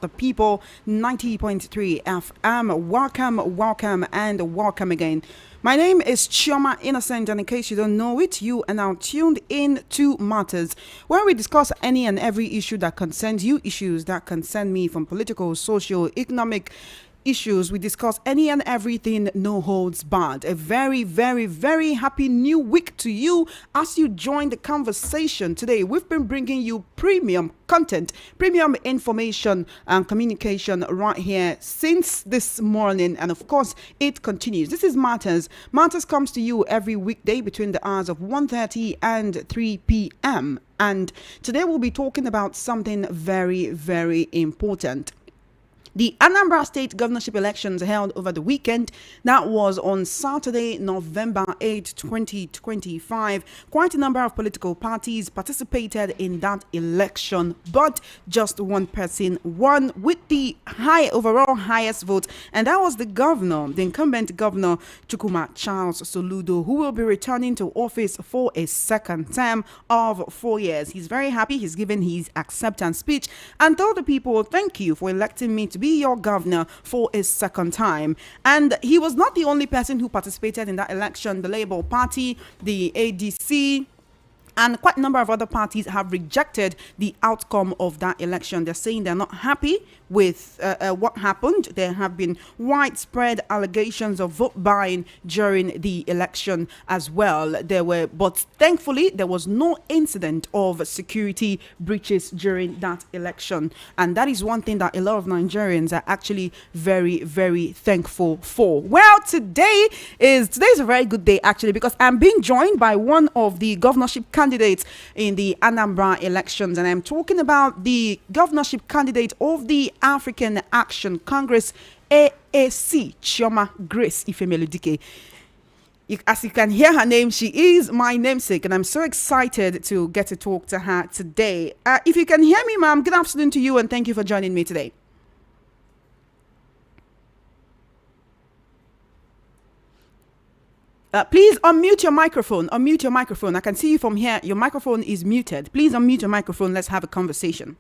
the people 90.3 FM. Welcome, and welcome again. My name is Chioma Innocent, and in case you don't know it, you are now tuned in to Matters, where we discuss any and every issue that concerns you, issues that concern me, from political, social, economic issues. We discuss any and everything, no holds barred. A very, very, very happy new week to you as you join the conversation. Today, we've been bringing you premium content, premium information and communication right here since this morning, and of course it continues. This is Matters comes to you every weekday between the hours of 1:30 and 3 p.m. and today we'll be talking about something very, very important. The Anambra State governorship elections held over the weekend. That was on Saturday, November 8, 2025. Quite a number of political parties participated in that election, but just one person won with the overall highest vote, and that was the incumbent governor, Chukwuma Charles Soludo, who will be returning to office for a second term of 4 years. He's very happy. He's given his acceptance speech and told the people, "Thank you for electing me to be your governor for a second time." And he was not the only person who participated in that election. The Labour Party, the ADC, and quite a number of other parties have rejected the outcome of that election. They're saying they're not happy with what happened. There have been widespread allegations of vote buying during the election as well. But thankfully, there was no incident of security breaches during that election. And that is one thing that a lot of Nigerians are actually very, very thankful for. Well, today is a very good day, actually, because I'm being joined by one of the governorship candidates in the Anambra elections, and I'm talking about the governorship candidate of the African Action Congress, AAC, Chioma Grace Ifemeludike. As you can hear her name, she is my namesake, and I'm so excited to get to talk to her today. If you can hear me, ma'am, good afternoon to you, and thank you for joining me today. Please unmute your microphone. Unmute your microphone. I can see you from here. Your microphone is muted. Please unmute your microphone. Let's have a conversation.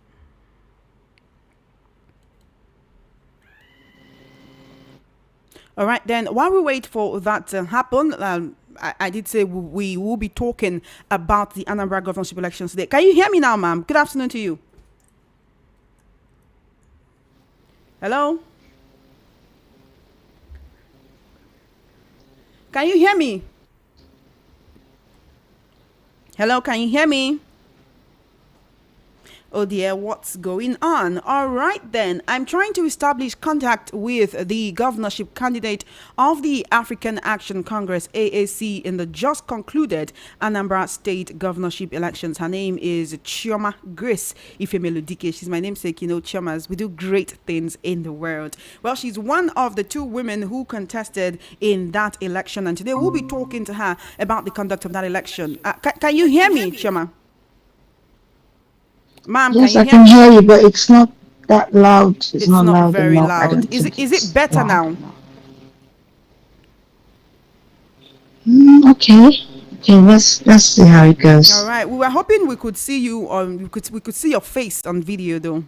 All right, then, while we wait for that to happen, I did say we will be talking about the Anambra governorship elections today. Can you hear me now, ma'am? Good afternoon to you. Hello? Can you hear me? Hello, can you hear me? Oh dear, what's going on? All right then, I'm trying to establish contact with the governorship candidate of the African Action Congress, AAC, in the just concluded Anambra State governorship elections. Her name is Chioma Grace Ifemeludike. She's my namesake. You know, Chiomas, we do great things in the world. Well, she's one of the two women who contested in that election, and today we'll be talking to her about the conduct of that election. Can you hear me, Chioma? Ma'am, yes, I can hear you, but it's not that loud. It's not loud very enough. loud. Is it better now? Okay. Let's see how it goes. All right. We were hoping we could see you on. We could see your face on video, though.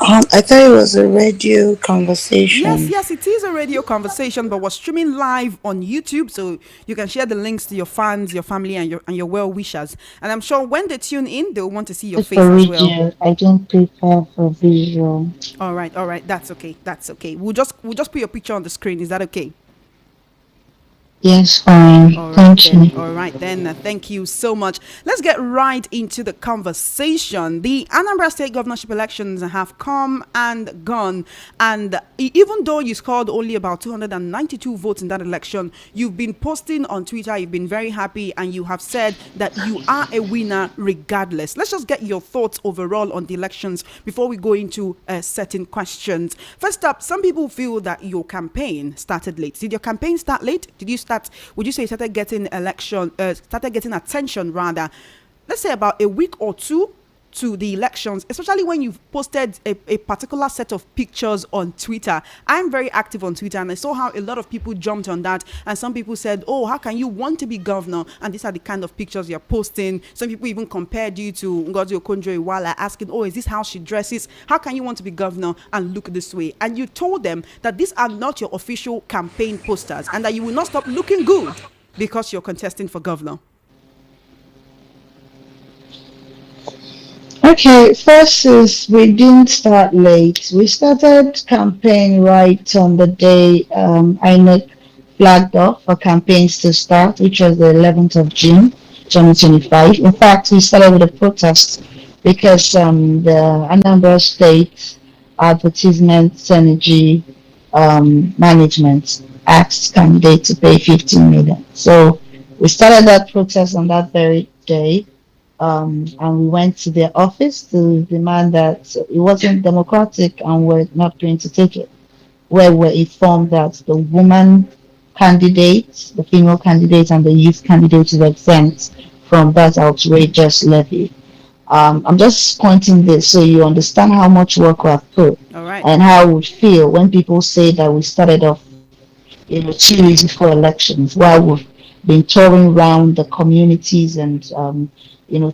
I thought it was a radio conversation. Yes, it is a radio conversation, but we're streaming live on YouTube, so you can share the links to your fans, your family, and your well wishers. And I'm sure when they tune in, they'll want to see your face as well. I don't prepare for visual. All right. That's okay. We'll just put your picture on the screen. Is that okay? Yes, fine. Thank you. All right, then. Thank you so much. Let's get right into the conversation. The Anambra State governorship elections have come and gone. And even though you scored only about 292 votes in that election, you've been posting on Twitter, you've been very happy, and you have said that you are a winner regardless. Let's just get your thoughts overall on the elections before we go into certain questions. First up, some people feel that your campaign started late. Did your campaign start late? Would you say it started getting attention rather, let's say about a week or two to the elections, especially when you've posted a particular set of pictures on Twitter. I'm very active on Twitter, and I saw how a lot of people jumped on that. And some people said, oh, how can you want to be governor? And these are the kind of pictures you're posting. Some people even compared you to Ngozi Okonjo-Iweala, asking, oh, is this how she dresses? How can you want to be governor and look this way? And you told them that these are not your official campaign posters and that you will not stop looking good because you're contesting for governor. Okay, first is we didn't start late. We started campaign right on the day INEC flagged off for campaigns to start, which was the 11th of June, 2025. In fact, we started with a protest because the Anambra State Advertisement Energy Management asked candidates to pay 15 million. So we started that protest on that very day. And we went to their office to demand that it wasn't democratic and we're not going to take it. Where we're informed that the woman candidates, the female candidates, and the youth candidates were exempt from that outrageous levy. I'm just pointing this so you understand how much work we have put. All right. And how we feel when people say that we started off, too easy for elections, while we've been touring around the communities and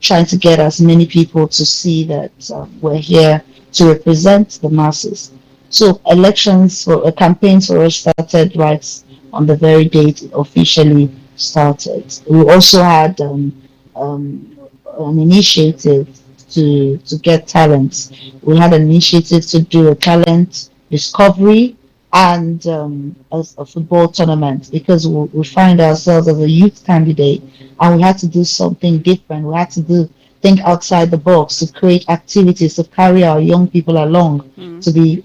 trying to get as many people to see that we're here to represent the masses. So elections for campaigns for us started right on the very date it officially started. We also had an initiative to get talents. We had an initiative to do a talent discovery and a football tournament because we find ourselves as a youth candidate and we had to do something different. We had to think outside the box to create activities to carry our young people along to be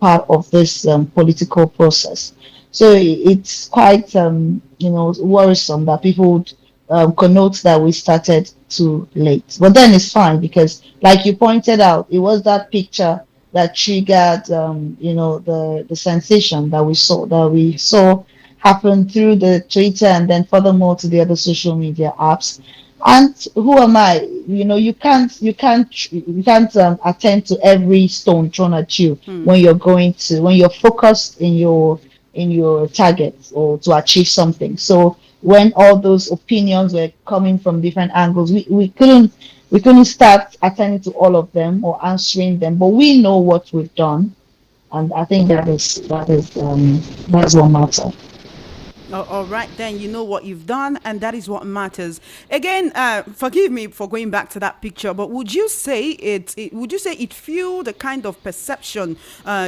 part of this political process. So it's quite worrisome that people would connote that we started too late. But then it's fine because, like you pointed out, it was that picture that triggered the sensation that we saw happen through the Twitter and then furthermore to the other social media apps. And who am I? You can't attend to every stone thrown at you when you're focused in your target or to achieve something. So when all those opinions were coming from different angles, we couldn't start attending to all of them or answering them, but we know what we've done, and I think that's what matters. Oh, all right, then you know what you've done, and that is what matters. Again, forgive me for going back to that picture, but would you say it fueled the kind of perception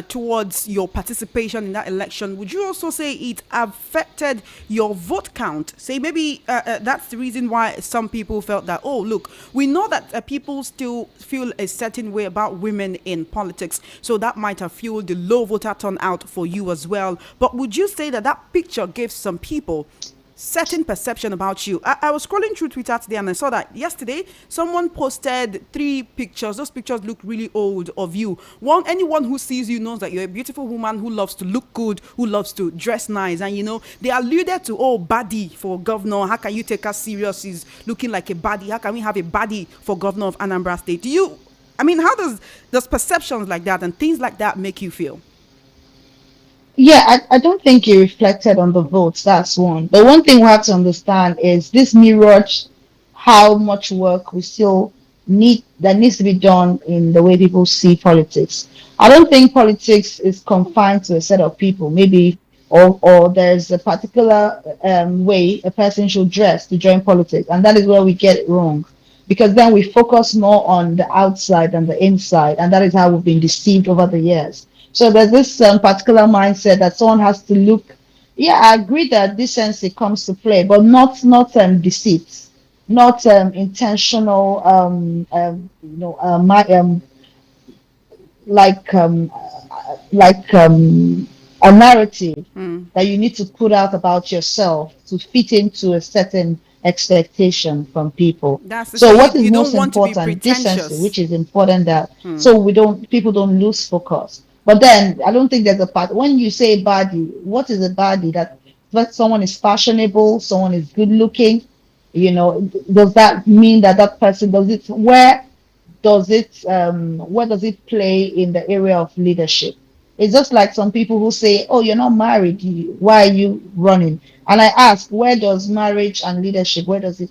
towards your participation in that election? Would you also say it affected your vote count? Say maybe that's the reason why some people felt that, oh, look, we know that people still feel a certain way about women in politics, so that might have fueled the low voter turnout for you as well. But would you say that picture gave some people certain perception about you? I was scrolling through Twitter today and I saw that yesterday someone posted 3 pictures. Those pictures look really old of you. Anyone who sees you knows that you're a beautiful woman who loves to look good, who loves to dress nice, and they alluded to, oh, baddie for governor. How can you take us serious? She's looking like a baddie. How can we have a baddie for governor of Anambra State? How does perceptions like that and things like that make you feel? Yeah, I don't think it reflected on the votes. That's one. But one thing we have to understand is this mirrored how much work we still needs to be done in the way people see politics. I don't think politics is confined to a set of people, maybe, or there's a particular way a person should dress to join politics, and that is where we get it wrong. Because then we focus more on the outside than the inside, and that is how we've been deceived over the years. So there's this particular mindset that someone has to look. Yeah, I agree that decency comes to play, but not deceit, not intentional. A narrative that you need to put out about yourself to fit into a certain expectation from people. So what is most important? Decency, which is important that so people don't lose focus. But then I don't think there's a part when you say body, what is a body? That someone is fashionable, someone is good looking, does that mean that person does it wear what does it play in the area of leadership? It's just like some people who say, "Oh, you're not married. Why are you running?" And I ask, where does marriage and leadership, where does it,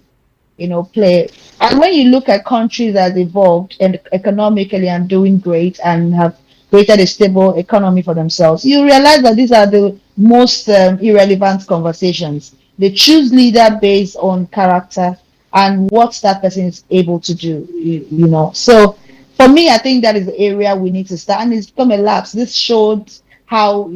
play? And when you look at countries that evolved and economically and doing great and have created a stable economy for themselves, you realize that these are the most irrelevant conversations. They choose leader based on character and what that person is able to do, So for me, I think that is the area we need to start. And it's become a lapse. This showed how,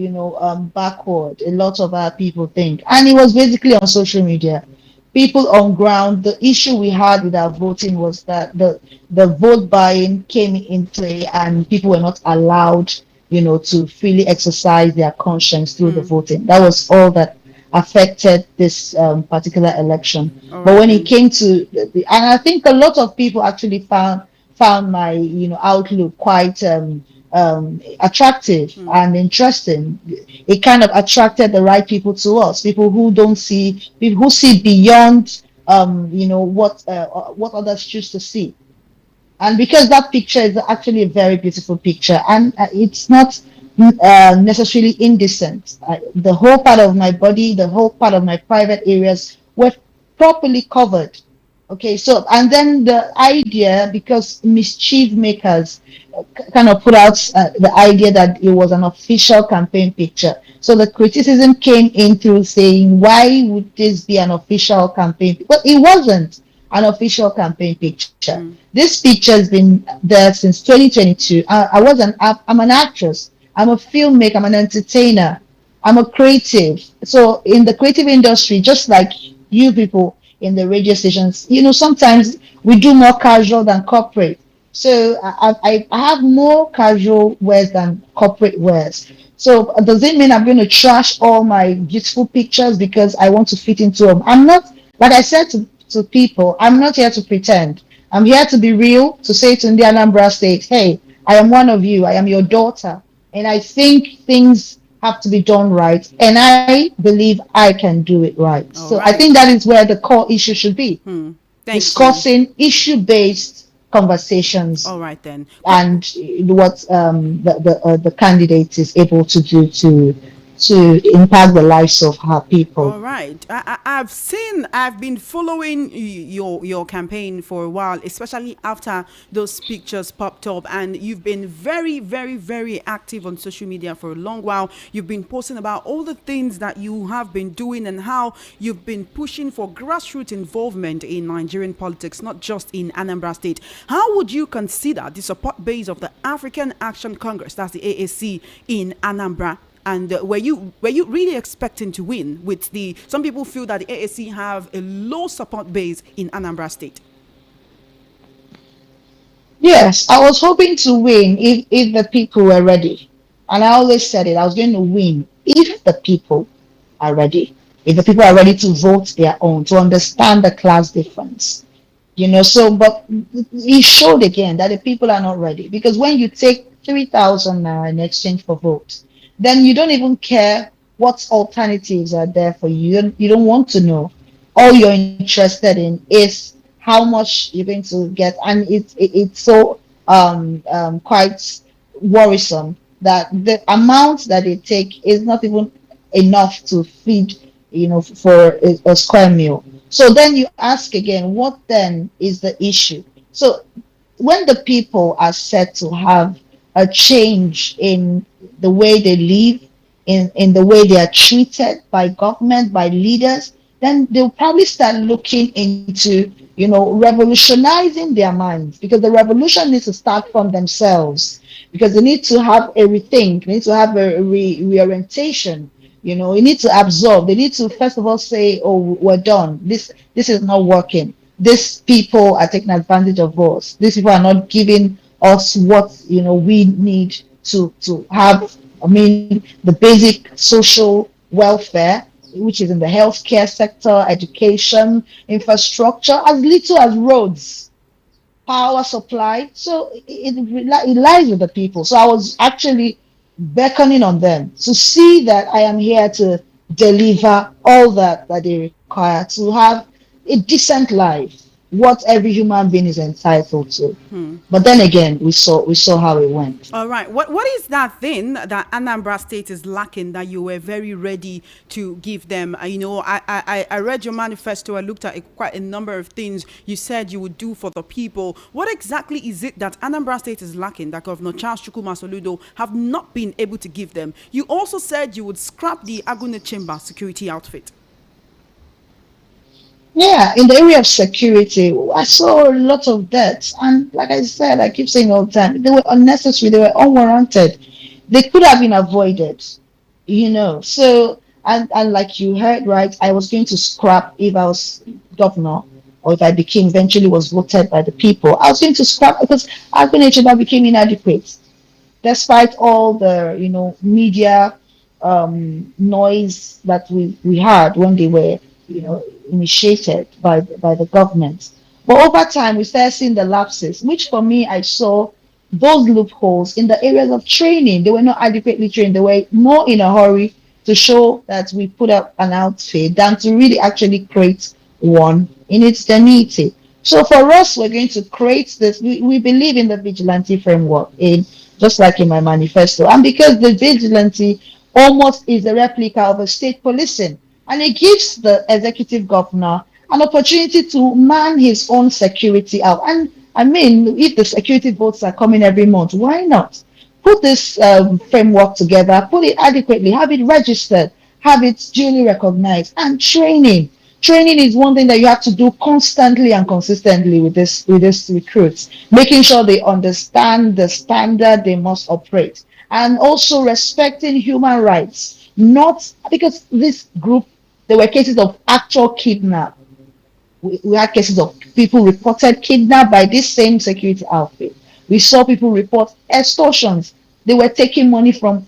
backward a lot of our people think. And it was basically on social media. People on ground, the issue we had with our voting was that the vote buying came in play and people were not allowed, to freely exercise their conscience through the voting. That was all that affected this particular election. All But right when it then. came to, and I think a lot of people actually found my, outlook quite attractive and interesting. It kind of attracted the right people to us, people who don't see, people who see beyond, what others choose to see. And because that picture is actually a very beautiful picture, and it's not necessarily indecent. The whole part of my body, the whole part of my private areas were properly covered. Okay, so and then the idea, because mischief makers kind of put out the idea that it was an official campaign picture. So the criticism came in through saying, why would this be an official campaign? But it wasn't an official campaign picture. This picture has been there since 2022. I'm an actress. I'm a filmmaker. I'm an entertainer. I'm a creative. So in the creative industry, just like you people in the radio stations, sometimes we do more casual than corporate. So I have more casual wears than corporate wears. So does it mean I'm going to trash all my beautiful pictures because I want to fit into them? I'm not, like I said to people, I'm not here to pretend. I'm here to be real, to say to the Anambra State, hey, I am one of you. I am your daughter. And I think things have to be done right. And I believe I can do it right. All So I think right. that is where the core issue should be, Thank you. discussing issue-based conversations All right then. and what the candidate is able to do to impact the lives of her people. All right. I've been following your campaign for a while, especially after those pictures popped up. And you've been very, very, very active on social media for a long while. You've been posting about all the things that you have been doing and how you've been pushing for grassroots involvement in Nigerian politics, not just in Anambra State. How would you consider the support base of the African Action Congress, that's the AAC, in Anambra? And were you really expecting to win? With the some people feel that the AAC have a low support base in Anambra State. Yes, I was hoping to win if the people were ready. And I always said it, I was going to win if the people are ready. If the people are ready to vote their own, to understand the class difference. But it showed again that the people are not ready. Because when you take 3,000 naira in exchange for votes, then you don't even care what alternatives are there for you. You don't want to know. All you're interested in is how much you're going to get, and it's so quite worrisome that the amount that they take is not even enough to feed, for a square meal. So then you ask again, what then is the issue? So when the people are said to have a change in the way they live, in the way they are treated by government, by leaders, then they'll probably start looking into, revolutionizing their minds, because the revolution needs to start from themselves, because they need to have a rethink, they need to have a reorientation. You need to absorb. They need to first of all say, "Oh, we're done. This is not working. These people are taking advantage of us. These people are not giving us what we need to have. I mean, the basic social welfare, which is in the healthcare sector, education, infrastructure, as little as roads, power supply. So it lies with the people. So I was actually beckoning on them to see that I am here to deliver all that they require to have a decent life, what every human being is entitled to. Hmm. But then again, we saw how it went. All right. What is that thing that Anambra State is lacking that you were very ready to give them? I read your manifesto. I looked at quite a number of things you said you would do for the people. What exactly is it that Anambra State is lacking that Governor Charles Chukwuma Soludo have not been able to give them? You also said you would scrap the Agune Chamber security outfit. Yeah, in the area of security, I saw a lot of deaths, and like I said, I keep saying all the time, they were unnecessary, they were unwarranted, they could have been avoided, So, and like you heard, right, I was going to scrap if I was governor, or if I became eventually was voted by the people, I was going to scrap because Agriculture became inadequate despite all the media noise that we had when they were initiated by the government. But over time, we started seeing the lapses, which for me, I saw those loopholes in the areas of training. They were not adequately trained. They were more in a hurry to show that we put up an outfit than to really actually create one in its genuity. So for us, we're going to create this. We believe in the vigilante framework, in just like in my manifesto. And because the vigilante almost is a replica of a state policing, and it gives the executive governor an opportunity to man his own security out. And I mean, if the security votes are coming every month, why not? Put this framework together, put it adequately, have it registered, have it duly recognized, and training. Training is one thing that you have to do constantly and consistently with this recruits, making sure they understand the standard they must operate, and also respecting human rights. Not because this group, there were cases of actual kidnap. We had cases of people reported kidnapped by this same security outfit. We saw people report extortions. They were taking money from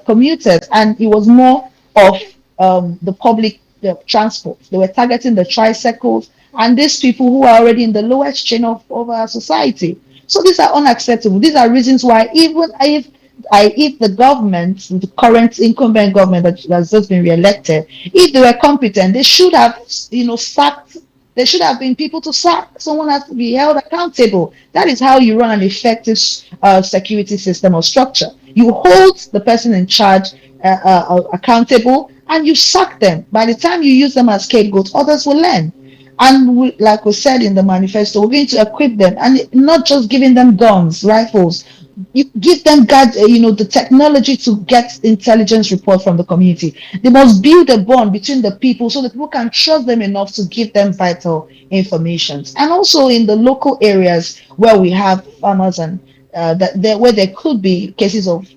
commuters, and it was more of the public transport. They were targeting the tricycles and these people who are already in the lowest chain of our society. So these are unacceptable. These are reasons why even if the government, the current incumbent government that has just been re-elected, if they were competent, they should have, sacked. There should have been people to sack. Someone has to be held accountable. That is how you run an effective security system or structure. You hold the person in charge accountable, and you sack them. By the time you use them as scapegoats, others will learn. And like we said in the manifesto, we're going to equip them, and not just giving them guns, rifles. You give them the technology to get intelligence report from the community. They must build a bond between the people so that people can trust them enough to give them vital information. And also in the local areas where we have farmers and where there could be cases of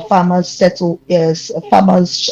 farmers settle, yes, farmers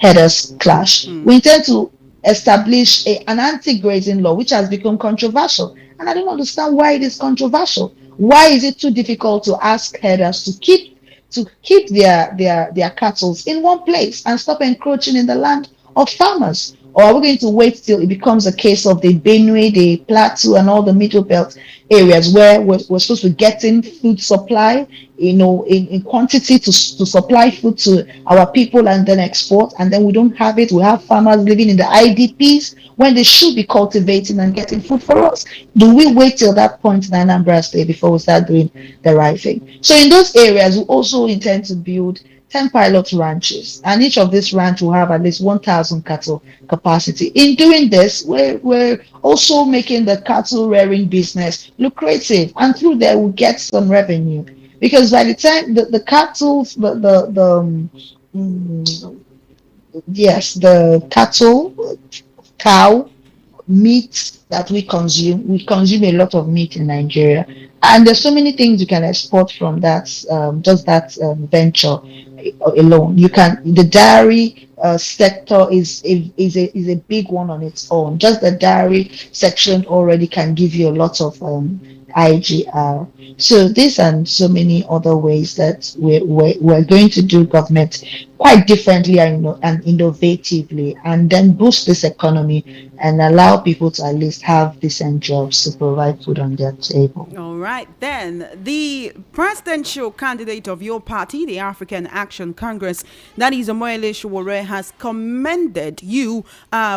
headers clash. We intend to establish an anti-grazing law, which has become controversial, and I don't understand why it is controversial. Why is it too difficult to ask herders to keep their cattle in one place and stop encroaching in the land of farmers? Or are we going to wait till it becomes a case of the Benue, the Plateau, and all the middle belt areas where we're supposed to be getting food supply, in quantity to supply food to our people and then export, and then we don't have it. We have farmers living in the IDPs when they should be cultivating and getting food for us. Do we wait till that point in Anambra State before we start doing the right thing? So in those areas, we also intend to build 10 pilot ranches, and each of these ranch will have at least 1,000 cattle capacity. In doing this, we're also making the cattle rearing business lucrative, and through there we'll get some revenue, because by the time the cattle, yes, the cattle, cow meat that we consume a lot of meat in Nigeria, and there's so many things you can export from that, just that venture alone. The dairy sector is a big one on its own. Just the dairy section already can give you a lot of IGR. So these and so many other ways that we're going to do government quite differently and innovatively, and then boost this economy and allow people to at least have decent jobs to provide food on their table. All right, then the presidential candidate of your party, the African Action Congress, that is Omoyele Sowore, has commended you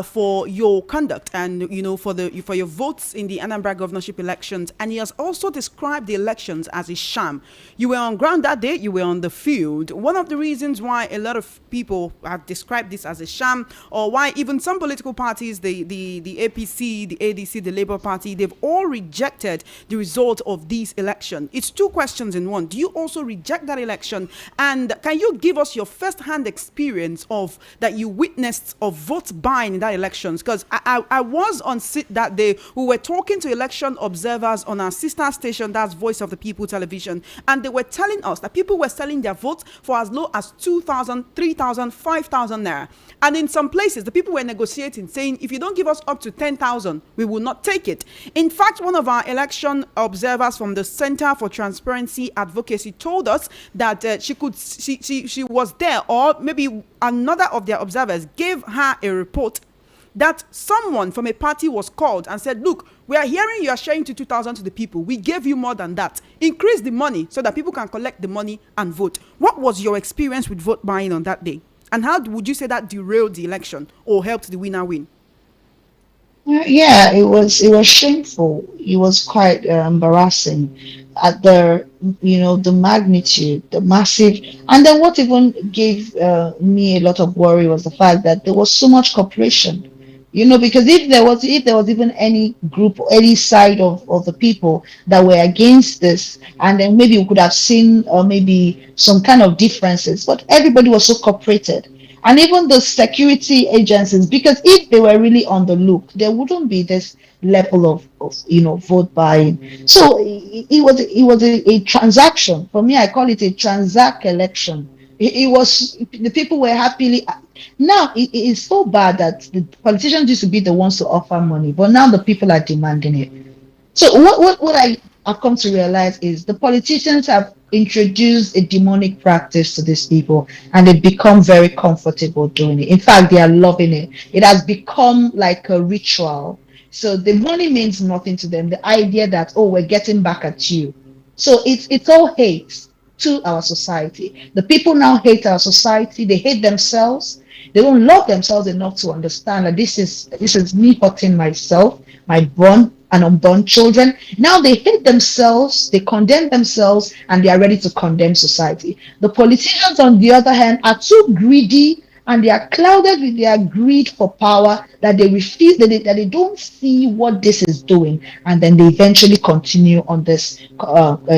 for your conduct and for your votes in the Anambra governorship elections, and he has also described the elections as a sham. You were on ground that day, you were on the field. One of the reasons why a lot of people have described this as a sham, or why even some political parties, the APC, the ADC, the Labour Party, they've all rejected the result of this election. It's two questions in one. Do you also reject that election? And can you give us your first-hand experience of that you witnessed of vote buying in that elections? Because I was on sit that day. We were talking to election observers on our sister station, that's Voice of the People Television, and they were telling us that people were selling their votes for as low as 2,000, 3,000, 5,000 naira. And in some places, the people were negotiating, saying, if you don't give us up to 10,000, we will not take it. In fact, one of our election observers from the Center for Transparency Advocacy told us that she was there, or maybe another of their observers gave her a report that someone from a party was called and said, look, we are hearing you are sharing to 2,000 to the people. We gave you more than that. Increase the money so that people can collect the money and vote. What was your experience with vote buying on that day? And how would you say that derailed the election or helped the winner win? Yeah, it was shameful. It was quite embarrassing at the magnitude, the massive, and then what even gave me a lot of worry was the fact that there was so much cooperation. Because if there was even any group or any side of the people that were against this, and then maybe we could have seen maybe some kind of differences, but everybody was so cooperated. And even the security agencies, because if they were really on the look, there wouldn't be this level of vote buying. So it was a transaction. For me, I call it a transact election. It was, the people were happily. Now it is so bad that the politicians used to be the ones to offer money, but now the people are demanding it. So what I have come to realize is the politicians have introduced a demonic practice to these people, and they've become very comfortable doing it. In fact, they are loving it. It has become like a ritual. So the money means nothing to them. The idea that, oh, we're getting back at you. So it's all hate to our society. The people now hate our society. They hate themselves. They don't love themselves enough to understand that this is me hurting myself, my born and unborn children. Now they hate themselves, they condemn themselves, and they are ready to condemn society. The politicians, on the other hand, are too greedy, and they are clouded with their greed for power, that they refuse, that they don't see what this is doing, and then they eventually continue on this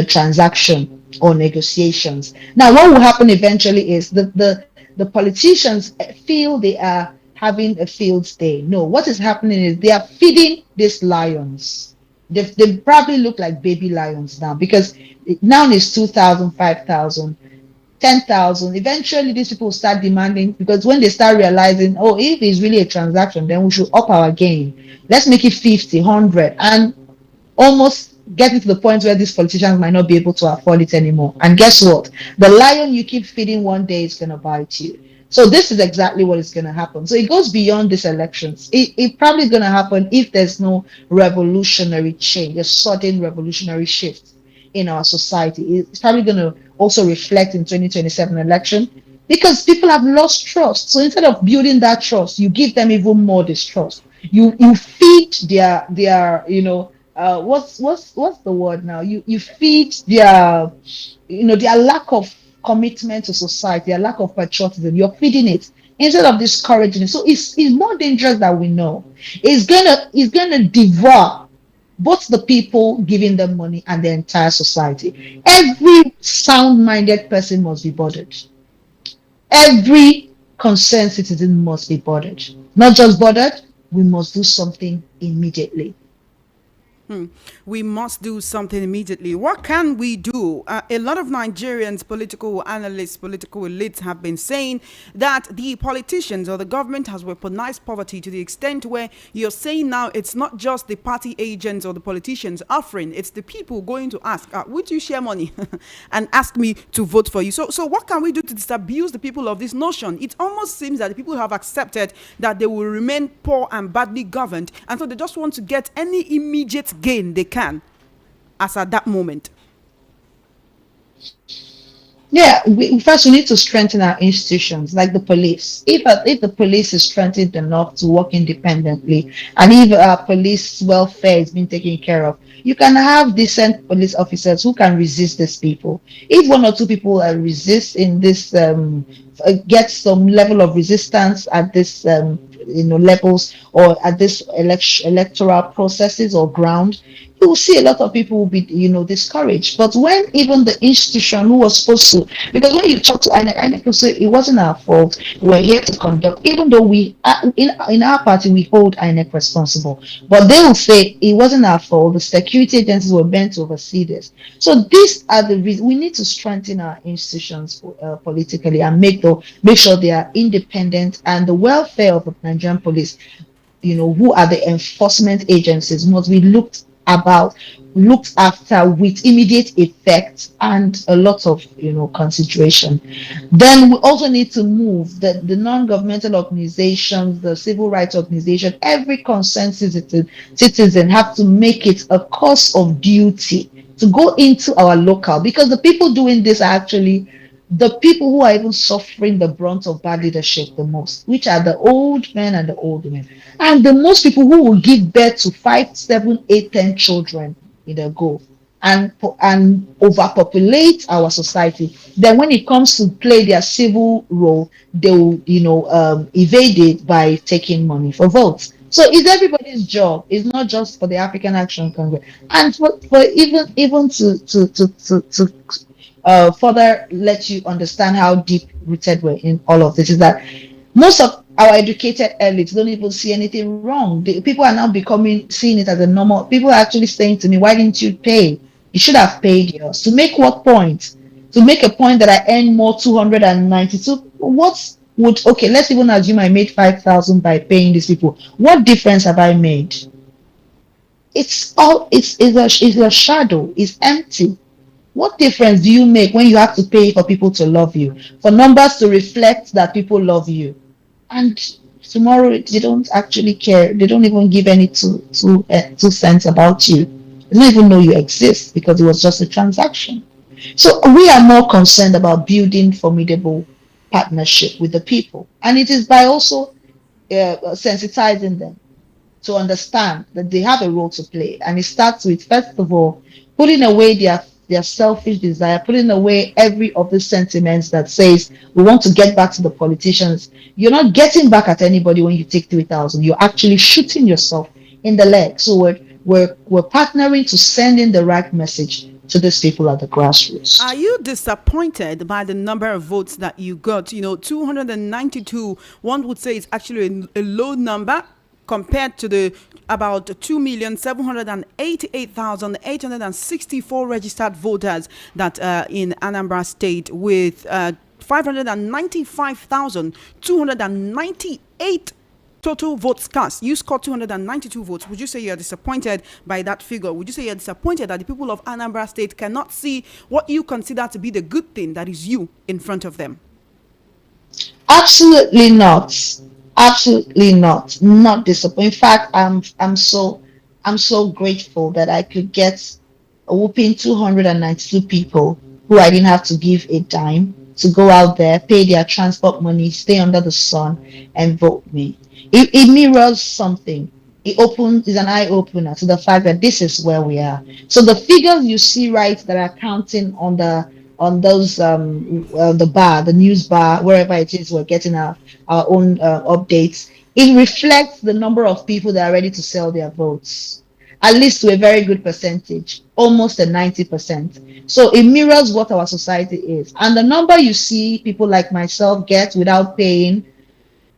transaction or negotiations. Now, what will happen eventually is the politicians feel they are having a field day. No, what is happening is they are feeding these lions. They probably look like baby lions now, because now it's 2,000, 5,000, 10,000. Eventually, these people start demanding, because when they start realizing, oh, if it's really a transaction, then we should up our game. Let's make it 50, 100, and almost getting to the point where these politicians might not be able to afford it anymore. And guess what? The lion you keep feeding one day is going to bite you. So this is exactly what is going to happen. So it goes beyond these elections. It probably is going to happen if there's no revolutionary change, a sudden revolutionary shift in our society. It's probably going to also reflect in 2027 election, because people have lost trust. So instead of building that trust, you give them even more distrust. You feed their what's the word now? You feed their lack of commitment to society, their lack of patriotism. You're feeding it instead of discouraging it. So it's more dangerous than we know. It's gonna devour both the people giving them money and the entire society. Every sound-minded person must be bothered. Every concerned citizen must be bothered. Not just bothered, we must do something immediately. We must do something immediately. What can we do? A lot of Nigerians, political analysts, political elites have been saying that the politicians or the government has weaponized poverty to the extent where you're saying now it's not just the party agents or the politicians offering, it's the people going to ask, would you share money and ask me to vote for you? So what can we do to disabuse the people of this notion? It almost seems that the people have accepted that they will remain poor and badly governed, and so they just want to get any immediate gain they can as at that moment. Yeah, first we need to strengthen our institutions, like the police. If the police is strengthened enough to work independently, and if our police welfare is being taken care of, you can have decent police officers who can resist these people. If one or two people resist in this, get some level of resistance at this, levels or at this electoral processes or ground, you will see a lot of people will be, discouraged. But when even the institution who was supposed to, because when you talk to INEC will say it wasn't our fault. We're here to conduct, even though we in our party we hold INEC responsible, but they will say it wasn't our fault. The security agencies were meant to oversee this. So these are the reasons we need to strengthen our institutions politically and make sure they are independent, and the welfare of the Nigerian police, who are the enforcement agencies, must be looked after with immediate effect and a lot of consideration. Then we also need to move the non-governmental organizations, the civil rights organization, every concerned citizen have to make it a course of duty to go into our local, because the people doing this are actually the people who are even suffering the brunt of bad leadership the most, which are the old men and the old women, and the most people who will give birth to 5, 7, 8, 10 children in a go, and overpopulate our society. Then when it comes to play their civil role, they will evade it by taking money for votes. So it's everybody's job. It's not just for the African Action Congress, and for even to further let you understand how deep rooted we're in all of this, is that most of our educated elites don't even see anything wrong. People are now seeing it as a normal. People are actually saying to me, why didn't you pay? You should have paid yours. To make what point? To make a point that I earn more 292. Okay, let's even assume I made 5,000 by paying these people. What difference have I made? It's a shadow. It's empty. What difference do you make when you have to pay for people to love you, for numbers to reflect that people love you, and tomorrow they don't actually care? They don't even give any two cents about you. They don't even know you exist because it was just a transaction. So we are more concerned about building formidable partnership with the people, and it is by also sensitizing them to understand that they have a role to play. And it starts with, first of all, putting away their selfish desire, putting away every of the sentiments that says we want to get back to the politicians. You're not getting back at anybody when you take 3,000. You're actually shooting yourself in the leg. So we're partnering to send in the right message to these people at the grassroots. Are you disappointed by the number of votes that you got? 292, one would say it's actually a low number compared to the about 2,788,864 registered voters that in Anambra State, with 595,298 total votes cast. You scored 292 votes. Would you say you're disappointed by that figure? Would you say you're disappointed that the people of Anambra State cannot see what you consider to be the good thing that is you in front of them? Absolutely not. Absolutely not. Not disappointed. In fact, I'm so grateful that I could get a whooping 292 people who I didn't have to give a dime to go out there, pay their transport money, stay under the sun, and vote me. It mirrors something. Is an eye opener to the fact that this is where we are. So the figures you see that are counting on those the news bar, wherever it is, we're getting our own updates. It reflects the number of people that are ready to sell their votes, at least to a very good percentage, almost a 90%. So it mirrors what our society is. And the number you see people like myself get without paying,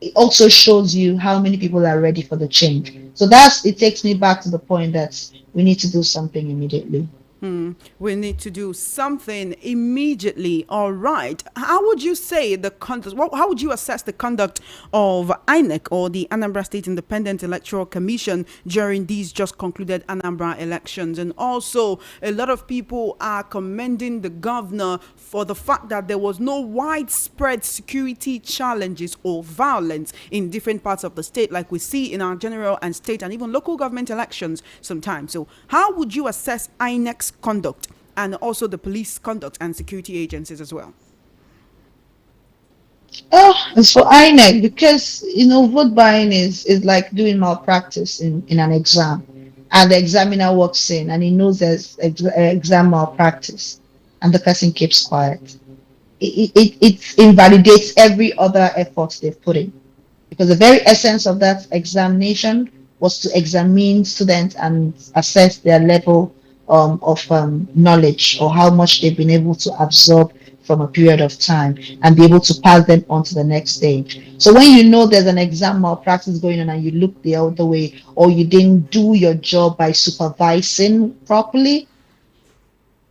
it also shows you how many people are ready for the change. So that's it takes me back to the point that we need to do something immediately. We need to do something immediately. All right. How would you say the conduct? How would you assess the conduct of INEC, or the Anambra State Independent Electoral Commission, during these just concluded Anambra elections? And also, a lot of people are commending the governor for the fact that there was no widespread security challenges or violence in different parts of the state, like we see in our general and state and even local government elections sometimes. So, how would you assess INEC's conduct, and also the police conduct and security agencies as well? Oh, as for INEC, because vote buying is like doing malpractice in an exam, and the examiner walks in and he knows there's exam malpractice, and the person keeps quiet. It invalidates every other effort they've put in, because the very essence of that examination was to examine students and assess their level of knowledge, or how much they've been able to absorb from a period of time, and be able to pass them on to the next stage. So when you know there's an exam malpractice going on and you look the other way, or you didn't do your job by supervising properly,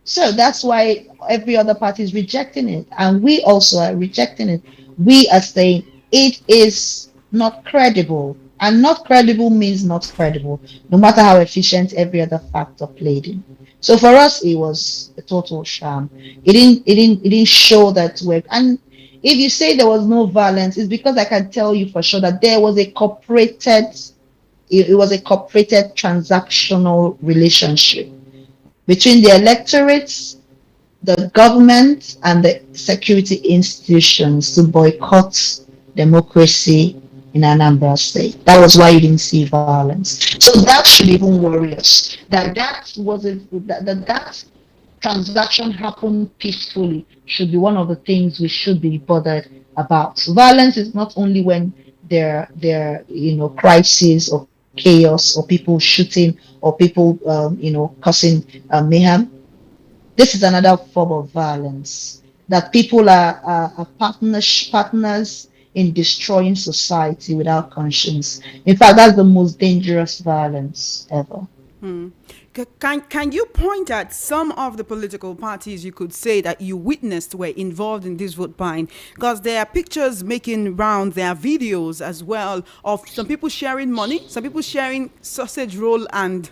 so that's why every other party is rejecting it, and we also are rejecting it. We are saying it is not credible, and not credible means not credible, no matter how efficient every other factor played in. So for us, it was a total sham. It didn't show that we're. And if you say there was no violence, it's because I can tell you for sure that there was a cooperated. It was a cooperated transactional relationship between the electorates, the government, and the security institutions to boycott democracy in Anambra State. That was why you didn't see violence. So that should even worry us. That transaction happened peacefully should be one of the things we should be bothered about. Violence is not only when there crises or chaos, or people shooting, or people causing mayhem. This is another form of violence, that people are partners in destroying society without conscience. In fact, that's the most dangerous violence ever. Can you point at some of the political parties you could say that you witnessed were involved in this vote buying? Because there are pictures making round, there are videos as well of some people sharing money, some people sharing sausage roll and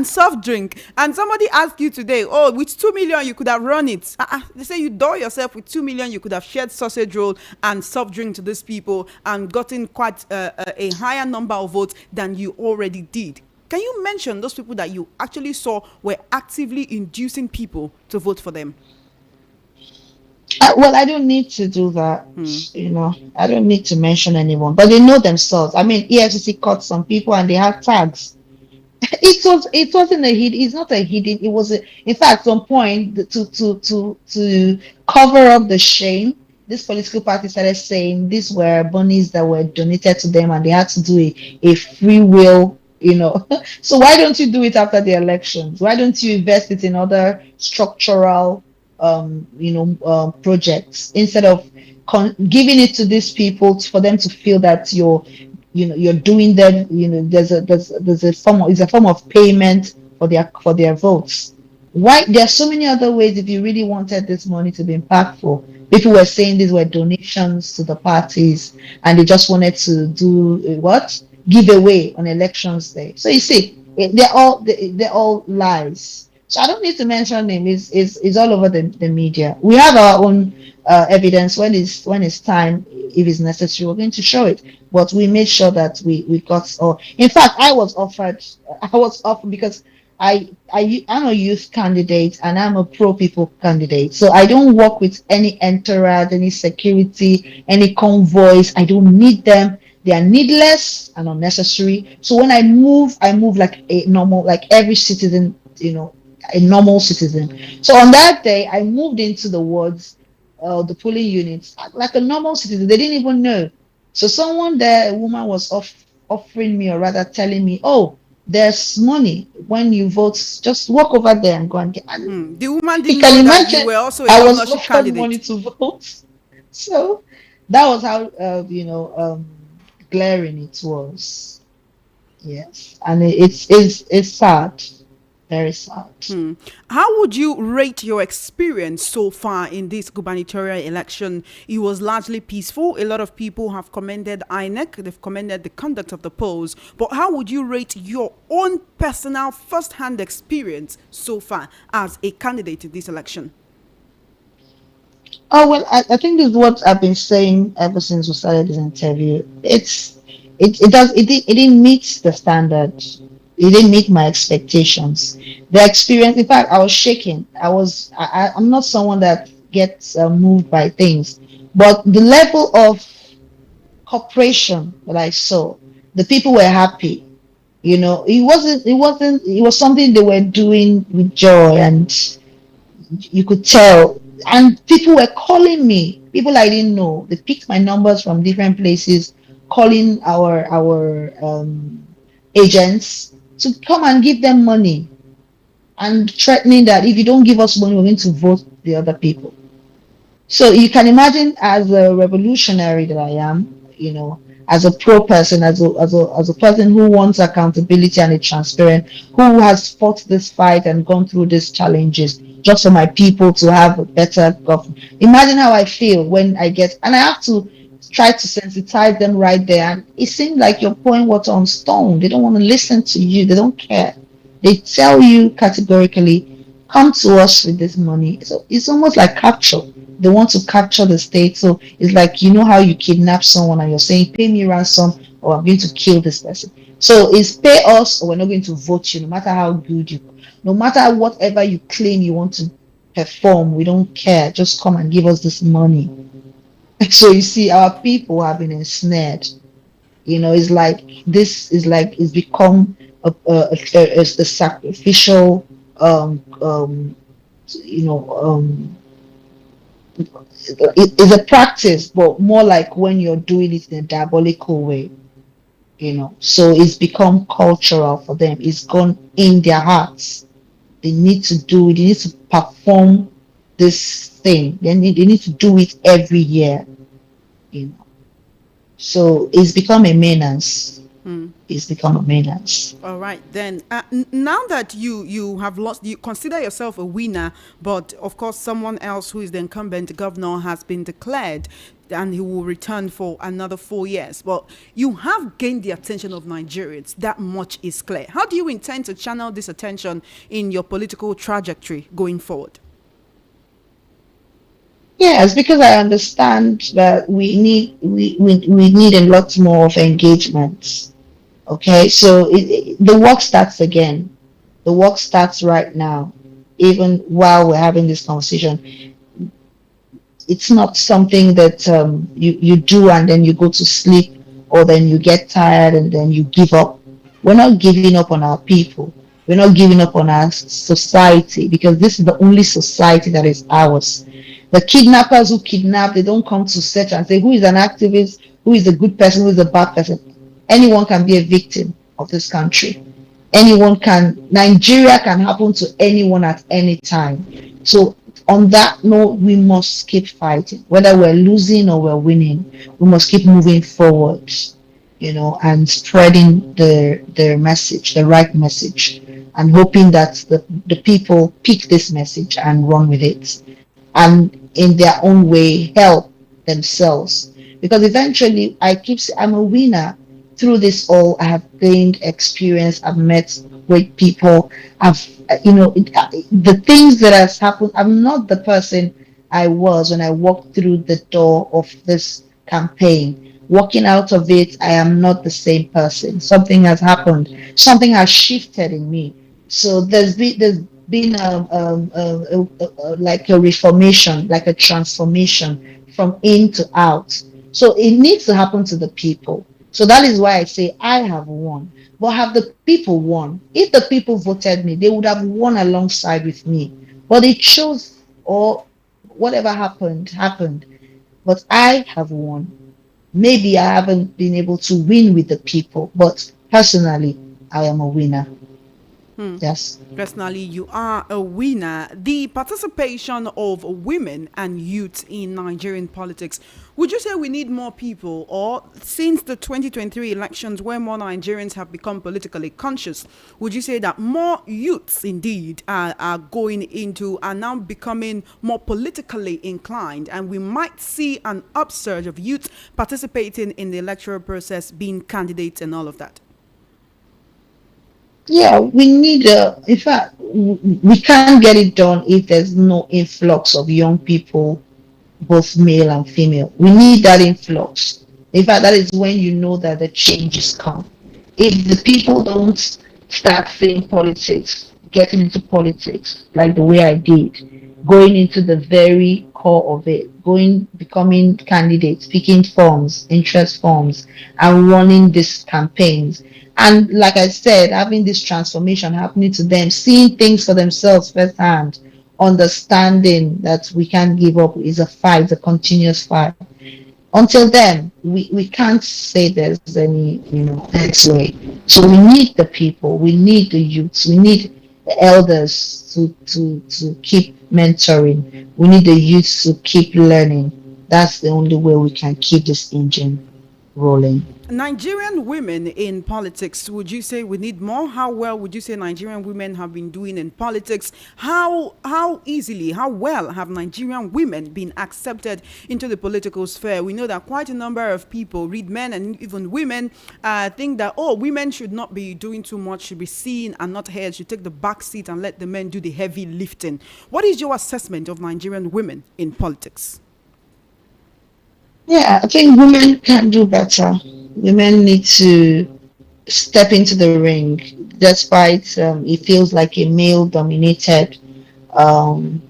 soft drink. And somebody asked you today, oh, with 2 million you could have run it. They say you door yourself. With 2 million you could have shared sausage roll and soft drink to these people and gotten quite a higher number of votes than you already did. Can you mention those people that you actually saw were actively inducing people to vote for them? Well, I don't need to do that. I don't need to mention anyone, but they know themselves. I mean, EFCC caught some people and they have tags. It wasn't a hid. It's not a hidden. It was in fact, some point to cover up the shame. This political party started saying these were bunnies that were donated to them, and they had to do a free will. So why don't you do it after the elections? Why don't you invest it in other structural projects, instead of giving it to these people for them to feel that you're doing them. There's a form of, it's a form of payment for their votes. Why? There are so many other ways. If you really wanted this money to be impactful, people were saying these were donations to the parties, and they just wanted to do what giveaway on elections day. So you see, they're all lies. So I don't need to mention them. It's all over the media. We have our own evidence. When it's time, if it's necessary, we're going to show it. But we made sure that we got. Or in fact, I was offered because I'm a youth candidate and I'm a pro people candidate. So I don't work with any entourage, any security, any convoys. I don't need them. They are needless and unnecessary. So when I move like a normal, like every citizen, a normal citizen. So on that day, I moved into the wards, the polling units, like a normal citizen. They didn't even know. So someone there, a woman was offering me, or rather telling me, oh, there's money when you vote. Just walk over there and go and get. The woman You didn't can know that imagine you were also a I was governorship offered money candidate. to vote. So That was how glaring it was. Yes, and it's sad, very sad. How would you rate your experience so far in this gubernatorial election? It was largely peaceful. A lot of people have commended INEC, they've commended the conduct of the polls. But how would you rate your own personal first hand experience so far as a candidate in this election? Oh well, I think this is what I've been saying ever since we started this interview. It didn't meet the standard. It didn't meet my expectations. The experience, in fact, I was shaking. I'm not someone that gets moved by things, but the level of cooperation that I saw, the people were happy. It was something they were doing with joy, and you could tell. And people were calling me, people I didn't know. They picked my numbers from different places, calling our agents to come and give them money, and threatening that if you don't give us money, we're going to vote the other people. So you can imagine, as a revolutionary that I am, as a pro person, as a person who wants accountability and a transparent, who has fought this fight and gone through these challenges just for my people to have a better government. Imagine how I feel when I get, and I have to try to sensitize them right there. And it seems like you're pouring water on stone. They don't want to listen to you. They don't care. They tell you categorically, come to us with this money. So it's almost like capture. They want to capture the state. So it's like, how you kidnap someone and you're saying, pay me ransom or I'm going to kill this person. So it's pay us or we're not going to vote you, no matter how good you, no matter whatever you claim you want to perform, we don't care. Just come and give us this money. So you see, our people have been ensnared. It's like it's become a sacrificial you know it's a practice, but more like when you're doing it in a diabolical way. So it's become cultural for them. It's gone in their hearts. They need to do it. They need to perform this thing. They need to do it every year. you know so it's become a menace. It's become a menace. All right, then. Now that you have lost, you consider yourself a winner, but of course, someone else who is the incumbent governor has been declared, and he will return for another 4 years. But you have gained the attention of Nigerians. That much is clear. How do you intend to channel this attention in your political trajectory going forward? Yes, because I understand that we need a lot more of engagement. Okay, so the work starts again. The work starts right now, even while we're having this conversation. It's not something that you do and then you go to sleep, or then you get tired and then you give up. We're not giving up on our people. We're not giving up on our society, because this is the only society that is ours. The kidnappers who kidnap, they don't come to search and say who is an activist, who is a good person, who is a bad person. Anyone can be a victim of this country. Nigeria can happen to anyone at any time. So on that note, we must keep fighting. Whether we're losing or we're winning, we must keep moving forward, and spreading the message, the right message, and hoping that the people pick this message and run with it, and in their own way help themselves. Because eventually, I'm a winner through this all. I have gained experience. I've met great people. The things that has happened. I'm not the person I was when I walked through the door of this campaign. Walking out of it, I am not the same person. Something has happened. Something has shifted in me. So there's been like a reformation, like a transformation from in to out. So it needs to happen to the people. So that is why I say I have won. But have the people won? If the people voted me, they would have won alongside with me. But they chose, or whatever happened. But I have won. Maybe I haven't been able to win with the people, but personally, I am a winner. Yes. Personally, you are a winner. The participation of women and youth in Nigerian politics. Would you say we need more people, or since the 2023 elections, where more Nigerians have become politically conscious, would you say that more youths indeed are going into, are now becoming more politically inclined, and we might see an upsurge of youth participating in the electoral process, being candidates and all of that? Yeah, we need in fact, we can't get it done if there's no influx of young people, both male and female. We need that influx. In fact, that is when you know that the change is come. If the people don't start seeing politics, getting into politics like the way I did, going into the very core of it, becoming candidates, picking forms, interest forms, and running these campaigns. And like I said, having this transformation happening to them, seeing things for themselves firsthand, understanding that we can't give up is a fight, a continuous fight. Until then, we can't say there's any, next way. So we need the people, we need the youths, we need the elders to keep mentoring. We need the youths to keep learning. That's the only way we can keep this engine rolling. Nigerian women in politics, would you say we need more? How well would you say Nigerian women have been doing in politics? How easily, how well have Nigerian women been accepted into the political sphere? We know that quite a number of people, read men and even women, think that, oh, women should not be doing too much, should be seen and not heard, should take the back seat and let the men do the heavy lifting. What is your assessment of Nigerian women in politics? Yeah, I think women can do better. Women need to step into the ring, despite it feels like a male-dominated,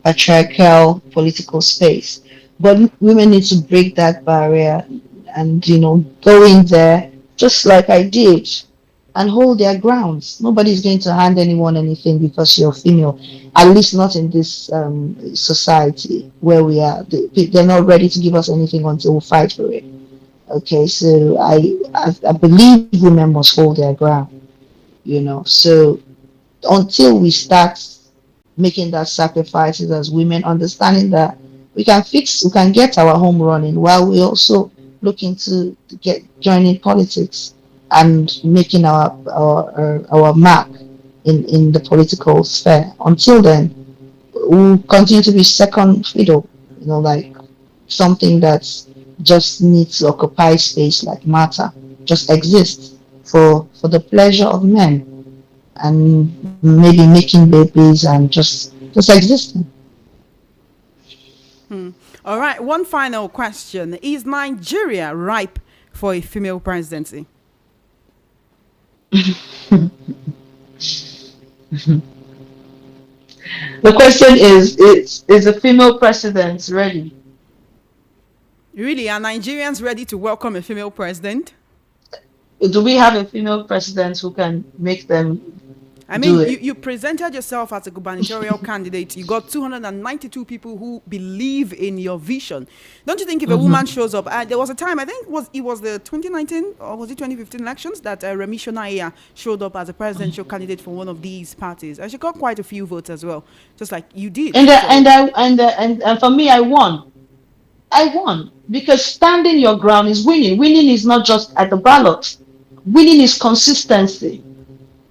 patriarchal political space. But women need to break that barrier and go in there just like I did and hold their grounds. Nobody's going to hand anyone anything because you're female. At least not in this society where we are. They're not ready to give us anything until we fight for it. Okay, so I believe women must hold their ground. So until we start making that sacrifices as women, understanding that we can get our home running while we also looking to get joining politics and making our mark in the political sphere. Until then, we'll continue to be second fiddle, like something that's just needs to occupy space like matter, just exist for the pleasure of men and maybe making babies and just existing. All right, one final question. Is Nigeria ripe for a female presidency? The question is a female president ready? Really, are Nigerians ready to welcome a female president? Do we have a female president who can make them I do mean, it? you presented yourself as a gubernatorial candidate. You got 292 people who believe in your vision. Don't you think if a woman shows up, there was a time, I think it was the 2019 or was it 2015 elections that Remi Shonaya showed up as a presidential candidate for one of these parties. And she got quite a few votes as well, just like you did. And So, and for me, I won. I won because standing your ground is winning. Winning is not just at the ballot. Winning is consistency.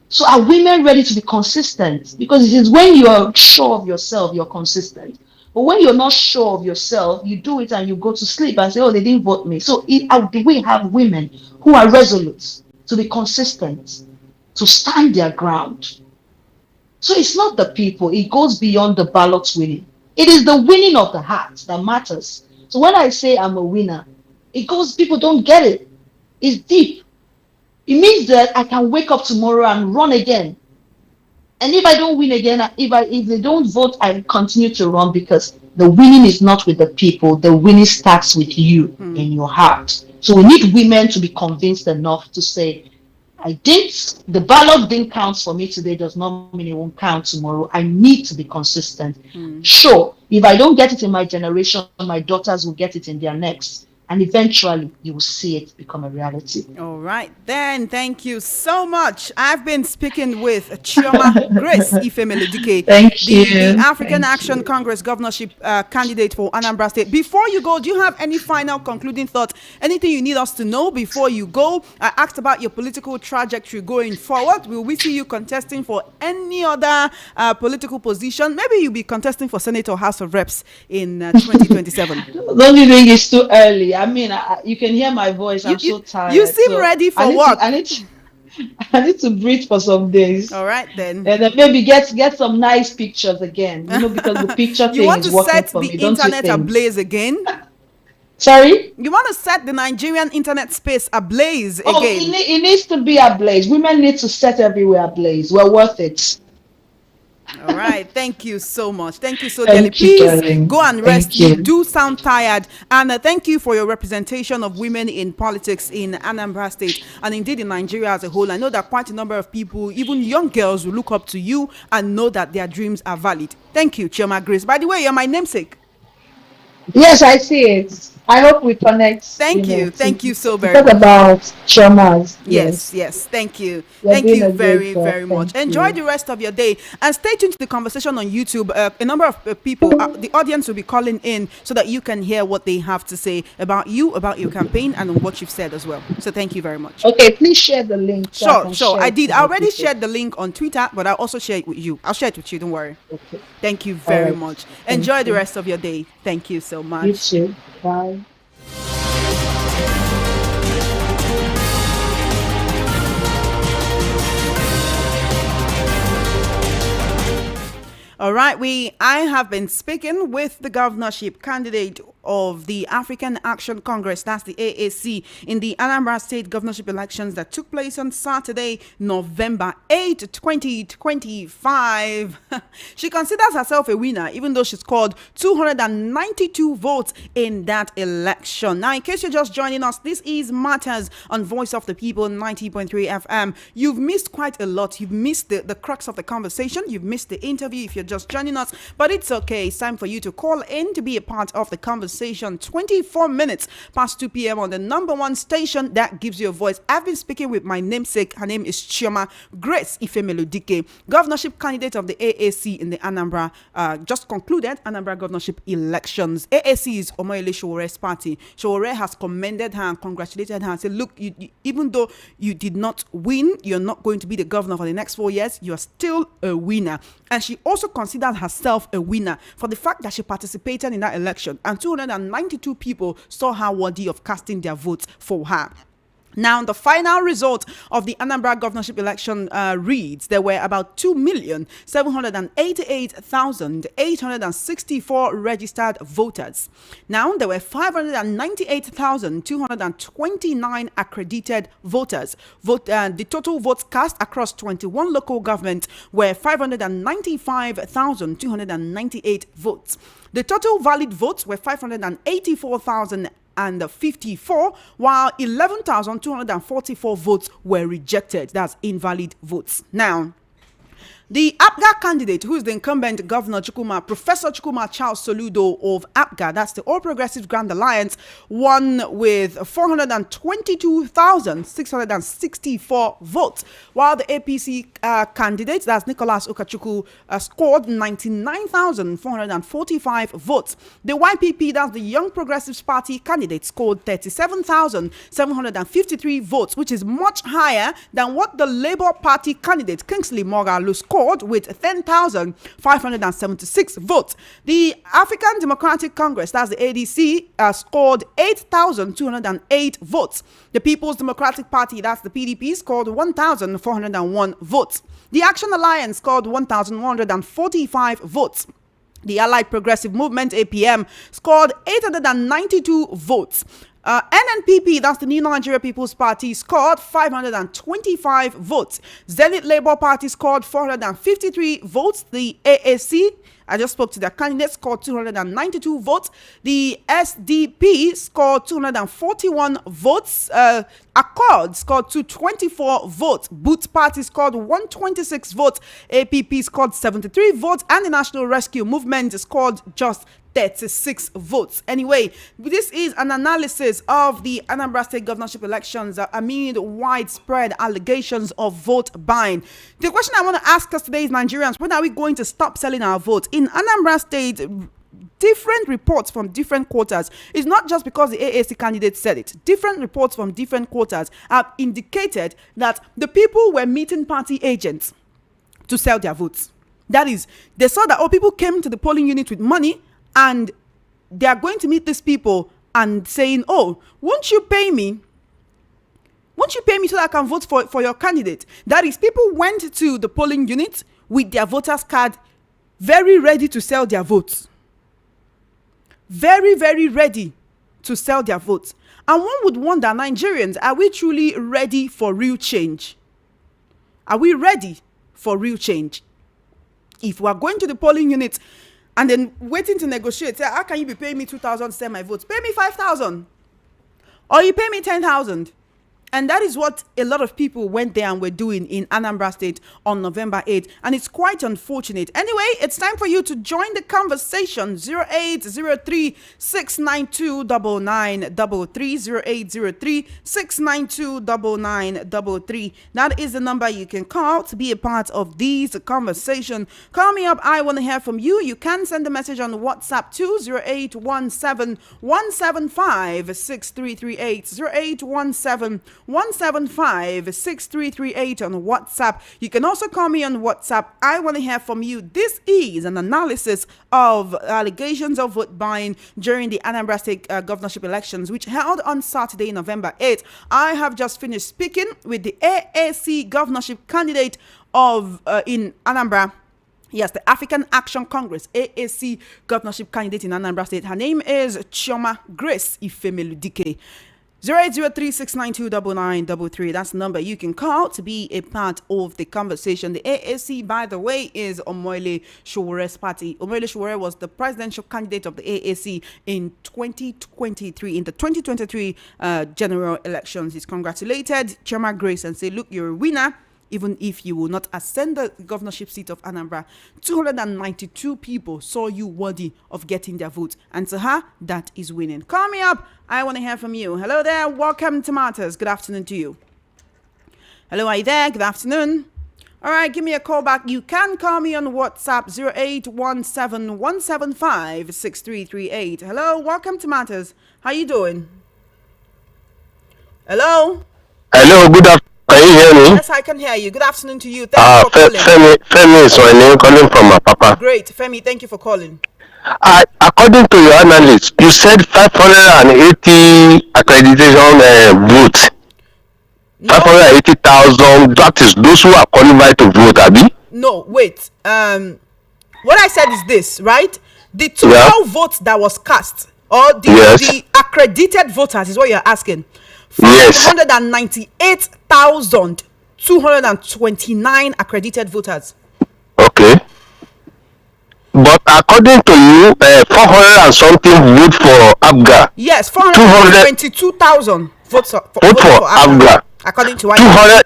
So are women ready to be consistent? Because it is when you are sure of yourself, you're consistent. But when you're not sure of yourself, you do it and you go to sleep and say, oh, they didn't vote me. So do we have women who are resolute to be consistent, to stand their ground? So it's not the people, it goes beyond the ballot winning. It is the winning of the heart that matters. So when I say I'm a winner, it goes, people don't get it. It's deep. It means that I can wake up tomorrow and run again. And if I don't win again, if they don't vote, I continue to run because the winning is not with the people. The winning starts with you in your heart. So we need women to be convinced enough to say, the ballot didn't count for me today does not mean it won't count tomorrow. I need to be consistent. Sure, if I don't get it in my generation, my daughters will get it in their next. and eventually you will see it become a reality. All right, then. Thank you so much. I've been speaking with Chioma Grace Ifemeludike, Thank the you. African Thank Action you. Congress governorship candidate for Anambra State. Before you go, do you have any final concluding thoughts? Anything you need us to know before you go? I asked about your political trajectory going forward. Will we see you contesting for any other political position? Maybe you'll be contesting for Senate or House of Reps in 2027. Don't you think it's too early? I mean, you can hear my voice. You, I'm you, so you tired. seem So ready I for need to, work. I need to, I need to breathe for some days. All right, then. And then maybe get some nice pictures again. Because the picture You thing want is to working set for the me, don't you internet think? ablaze again? Sorry? You want to set the Nigerian internet space ablaze Oh, again? it needs to be ablaze. Women need to set everywhere ablaze. We're worth it. All right. Thank you so much. Thank you so dearly. Thank you, Please darling. go and rest. Thank You you. do sound tired. And thank you for your representation of women in politics in Anambra State and indeed in Nigeria as a whole. I know that quite a number of people, even young girls, will look up to you and know that their dreams are valid. Thank you, Chioma Grace. By the way, you're my namesake. Yes, I see it. I hope we connect, Thank you. Thank you so to very talk much. about traumas. Yes, Yes. yes. Thank you. You're Thank doing you a great very, job. very much. Thank Enjoy you. the rest of your day and stay tuned to the conversation on YouTube. A number of people, the audience will be calling in so that you can hear what they have to say about you, about your campaign, and on what you've said as well. So thank you very much. Okay, please share the link. So I can Sure. share I it did. to I the already people. shared the link on Twitter, but I'll also share it with you. I'll share it with you. Don't worry. Okay. Thank you All very right. much. Thank Enjoy the you. rest of your day. Thank you so You much. too. Bye. All right, I have been speaking with the governorship candidate of the African Action Congress, that's the AAC, in the Anambra State governorship elections that took place on Saturday, November 8, 2025. She considers herself a winner, even though she scored 292 votes in that election. Now, in case you're just joining us, this is Matters on Voice of the People 90.3 FM. You've missed quite a lot. You've missed the crux of the conversation. You've missed the interview if you're just joining us, but it's okay. It's time for you to call in to be a part of the conversation. 24 minutes past 2 p.m. on the number one station that gives you a voice. I've been speaking with my namesake. Her name is Chioma Grace Ifemeludike, governorship candidate of the AAC in the Anambra, just concluded Anambra governorship elections. AAC is Omoyele Showore's party. Showore has commended her and congratulated her and said, look, even though you did not win, you're not going to be the governor for the next 4 years, you're still a winner. And she also considered herself a winner for the fact that she participated in that election and 292 people saw her worthy of casting their votes for her. Now, the final result of the Anambra governorship election reads there were about 2,788,864 registered voters. Now, there were 598,229 accredited voters. The total votes cast across 21 local governments were 595,298 votes. The total valid votes were 584,054, while 11,244 votes were rejected. That's invalid votes. Now, the APGA candidate, who is the incumbent governor, Professor Chukwuma Charles Soludo of APGA, that's the All Progressive Grand Alliance, won with 422,664 votes, while the APC candidate, that's Nicholas Ukachukwu, scored 99,445 votes. The YPP, that's the Young Progressives Party candidate, scored 37,753 votes, which is much higher than what the Labour Party candidate, Kingsley Moghalu, scored with 10,576 votes. The African Democratic Congress, that's the ADC, scored 8,208 votes. The People's Democratic Party, that's the PDP, scored 1,401 votes. The Action Alliance scored 1,145 votes. The Allied Progressive Movement, APM, scored 892 votes. NNPP, that's the New Nigeria People's Party, scored 525 votes. Zenith Labour Party scored 453 votes. The AAC, I just spoke to their candidate, scored 292 votes. The SDP scored 241 votes. Accord scored 224 votes. Boot Party scored 126 votes. APP scored 73 votes. And the National Rescue Movement scored just 36 votes. Anyway, this is an analysis of the Anambra State governorship elections amid widespread allegations of vote buying. The question I want to ask us today is, Nigerians, when are we going to stop selling our votes? In Anambra State, different reports from different quarters. It's not just because the AAC candidate said it. Different reports from different quarters have indicated that the people were meeting party agents to sell their votes. That is, they saw that people came to the polling unit with money, and they are going to meet these people and saying, oh, won't you pay me? Won't you pay me so that I can vote for your candidate? That is, people went to the polling unit with their voters card, very ready to sell their votes. Very, very ready to sell their votes. And one would wonder, Nigerians, are we truly ready for real change? Are we ready for real change? If we are going to the polling unit and then waiting to negotiate, say, how can you be paying me 2,000 to sell my votes? Pay me 5,000. Or you pay me 10,000. And that is what a lot of people went there and were doing in Anambra State on November 8th. And it's quite unfortunate. Anyway, it's time for you to join the conversation. 0803 692 9933. 0803 692 9933. That is the number you can call to be a part of this conversation. Call me up. I want to hear from you. You can send a message on WhatsApp to 0817 175 6338. 0817 175 6338 on WhatsApp. You can also call me on WhatsApp. I want to hear from you. This is an analysis of allegations of vote buying during the Anambra State governorship elections, which held on Saturday, November 8th. I have just finished speaking with the AAC governorship candidate of in Anambra. Yes, the African Action Congress, AAC governorship candidate in Anambra State. Her name is Chioma Grace Ifemeludike. 0803-692-9933. That's the number you can call to be a part of the conversation. The AAC, by the way, is Omoyele Showore's party. Omoyele Showore was the presidential candidate of the AAC in 2023. In the 2023 general elections, he's congratulated Chioma Grace and said, look, you're a winner. Even if you will not ascend the governorship seat of Anambra, 292 people saw you worthy of getting their votes. And to her, that is winning. Call me up. I want to hear from you. Hello there. Welcome to Matters. Good afternoon to you. Hello, are you there? Good afternoon. All right, give me a call back. You can call me on WhatsApp 0817 175 6338. Hello, welcome to Matters. How you doing? Hello? Hello, good afternoon. Can you hear me? Yes, I can hear you. Good afternoon to you. Thank you for calling. Femi is my name, calling from my papa. Great, Femi, thank you for calling. According to your analyst, you said 580 accreditation votes. No. 580,000, that is those who are qualified to vote, Abi? No, wait. What I said is this, right? The total votes that was cast, or the accredited voters is what you're asking. 598,229 accredited voters. Okay. But according to you, 400 and something vote for Abga. Yes, 422,000 votes for Abga. According to what 200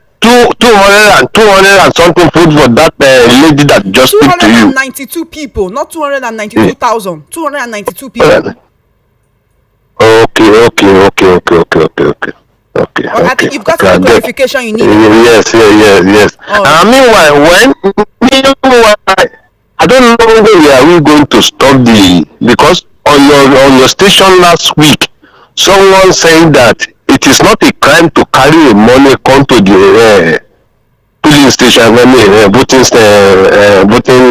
and something vote for that lady that just speak to you. 292 people, not 292,000. 292 people. Okay. I think you've got the clarification you need. Yes. Oh. Meanwhile, I don't know where we are going to stop because on your station last week, someone saying that it is not a crime to carry money come to the polling station, voting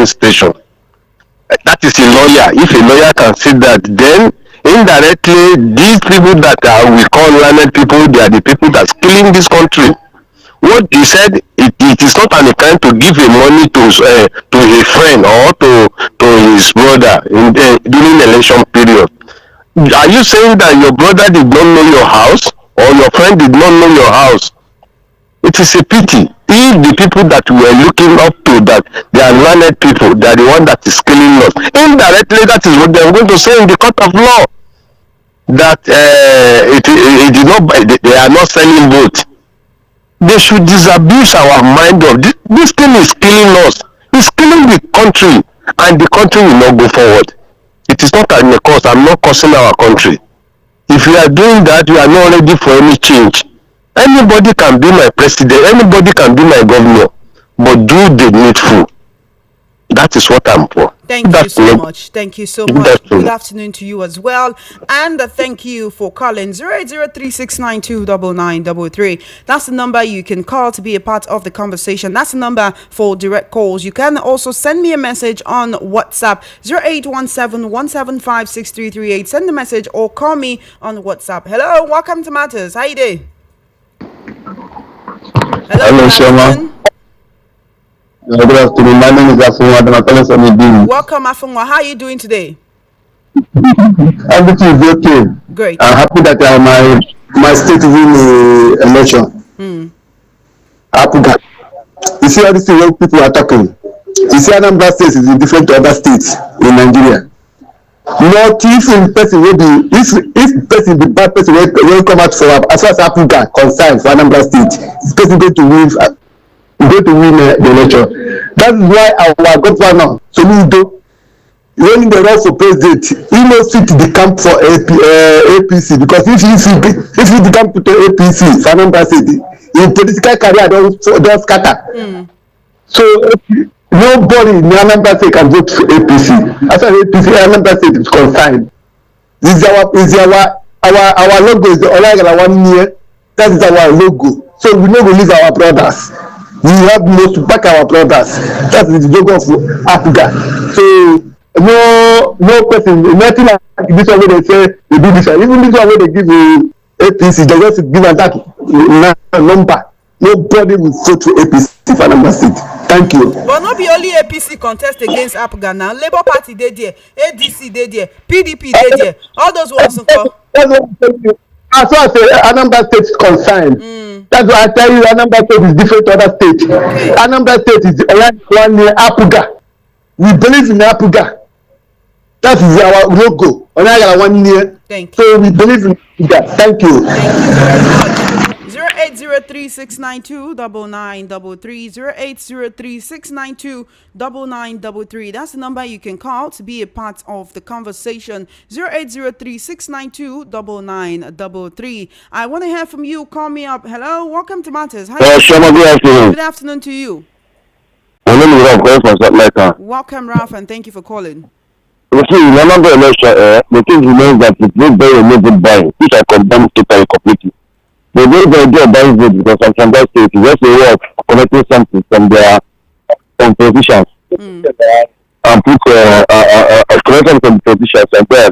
station. That is a lawyer. If a lawyer can say that, then indirectly, these people that we call learned people, they are the people that's killing this country. What he said, it is not an crime to give a money to a friend or to his brother during the election period. Are you saying that your brother did not know your house or your friend did not know your house? It is a pity. If the people that we are looking up to, that they are learned people, they are the one that is killing us. Indirectly, that is what they are going to say in the court of law. That it is not, they are not selling votes. They should disabuse our mind of this. This thing is killing us. It's killing the country, and the country will not go forward. It is not a cause. I'm not causing our country. If you are doing that, you are not ready for any change. Anybody can be my president, anybody can be my governor, but do the needful. That is what I'm for. Thank you so much. Thank you so much. Good afternoon to you as well. And thank you for calling 08036929933. That's the number you can call to be a part of the conversation. That's the number for direct calls. You can also send me a message on WhatsApp 0817-175-6338. Send a message or call me on WhatsApp. Hello, welcome to Matters. How you doing? Hello, Shoma. Good afternoon. My name is Afunwa. I'm calling from Ibim. Welcome, Afunwa. How are you doing today? Everything is okay. Great. I'm happy that my state win the election. Happy that. You see all these things people are talking. You see Anambra state is different to other states in Nigeria. Not if person will be if person the bad person will come out for as far as Africa concerned for Anambra state, this person going to win. Going to win the election. That is why our governor, Soludo, when they run for president, he must fit the camp for APC because if he the camp to APC, for Anambra State, his political career don't scatter. So nobody in Anambra State can vote for APC. As far as APC, Anambra State is concerned. This is our logo is the Olagala 1 year. That is our logo. So we know we leave our brothers. We have to back our brothers. That is the logo of Africa. So no person, nothing like this one where they say they do this one. Even this one where they give you APC, they just give that number. Nobody will vote for APC for Anambra State. Thank you. But not be only APC contest against Africa now. Labour Party they there, ADC they there, PDP they there. All those ones. That's what I'm telling you. As far as Anambra State is concerned, that's why I tell you Anambra State is different to other states. Okay. Anambra State is one near Apuga. We believe in Apuga. That is our logo. Onagala 1 year. Thank you. So we believe in that. Thank you. Thank you very much. 08036929933 08036929933. That's the number you can call to be a part of the conversation. 08036929933. I want to hear from you. Call me up. Hello, welcome to Matters. Hi. Good afternoon to you. My name is Ralph. Welcome, Ralph, and thank you for calling. You see, in Anambra election, the thing remains that it's not very illegal buying, which I condemn totally completely. They don't do a buying vote because I'm from that state. It's just a way of collecting something from their politicians and put collection from politicians and then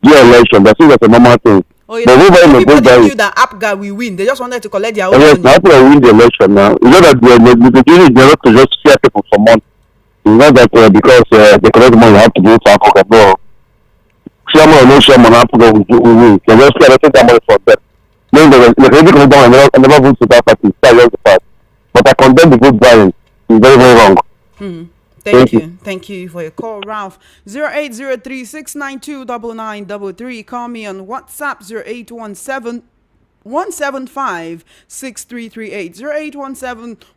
do election. That's a normal thing. Oh, yeah. People knew that APGA will win. They just wanted to collect their own money. Yes, APGA will win the election now. It's not that the beginning is not to just fear people for money. It's not that because they collect money, you have to go to APGA. No. Chairman or no chairman, APGA will win. They just fear that money for them. No, they already come down and never vote to that party. That's just the fact. But I condemn the vote buying. It's very, very wrong. Thank you. Thank you for your call, Ralph. 08036929933. Call me on WhatsApp 0817-175-6338.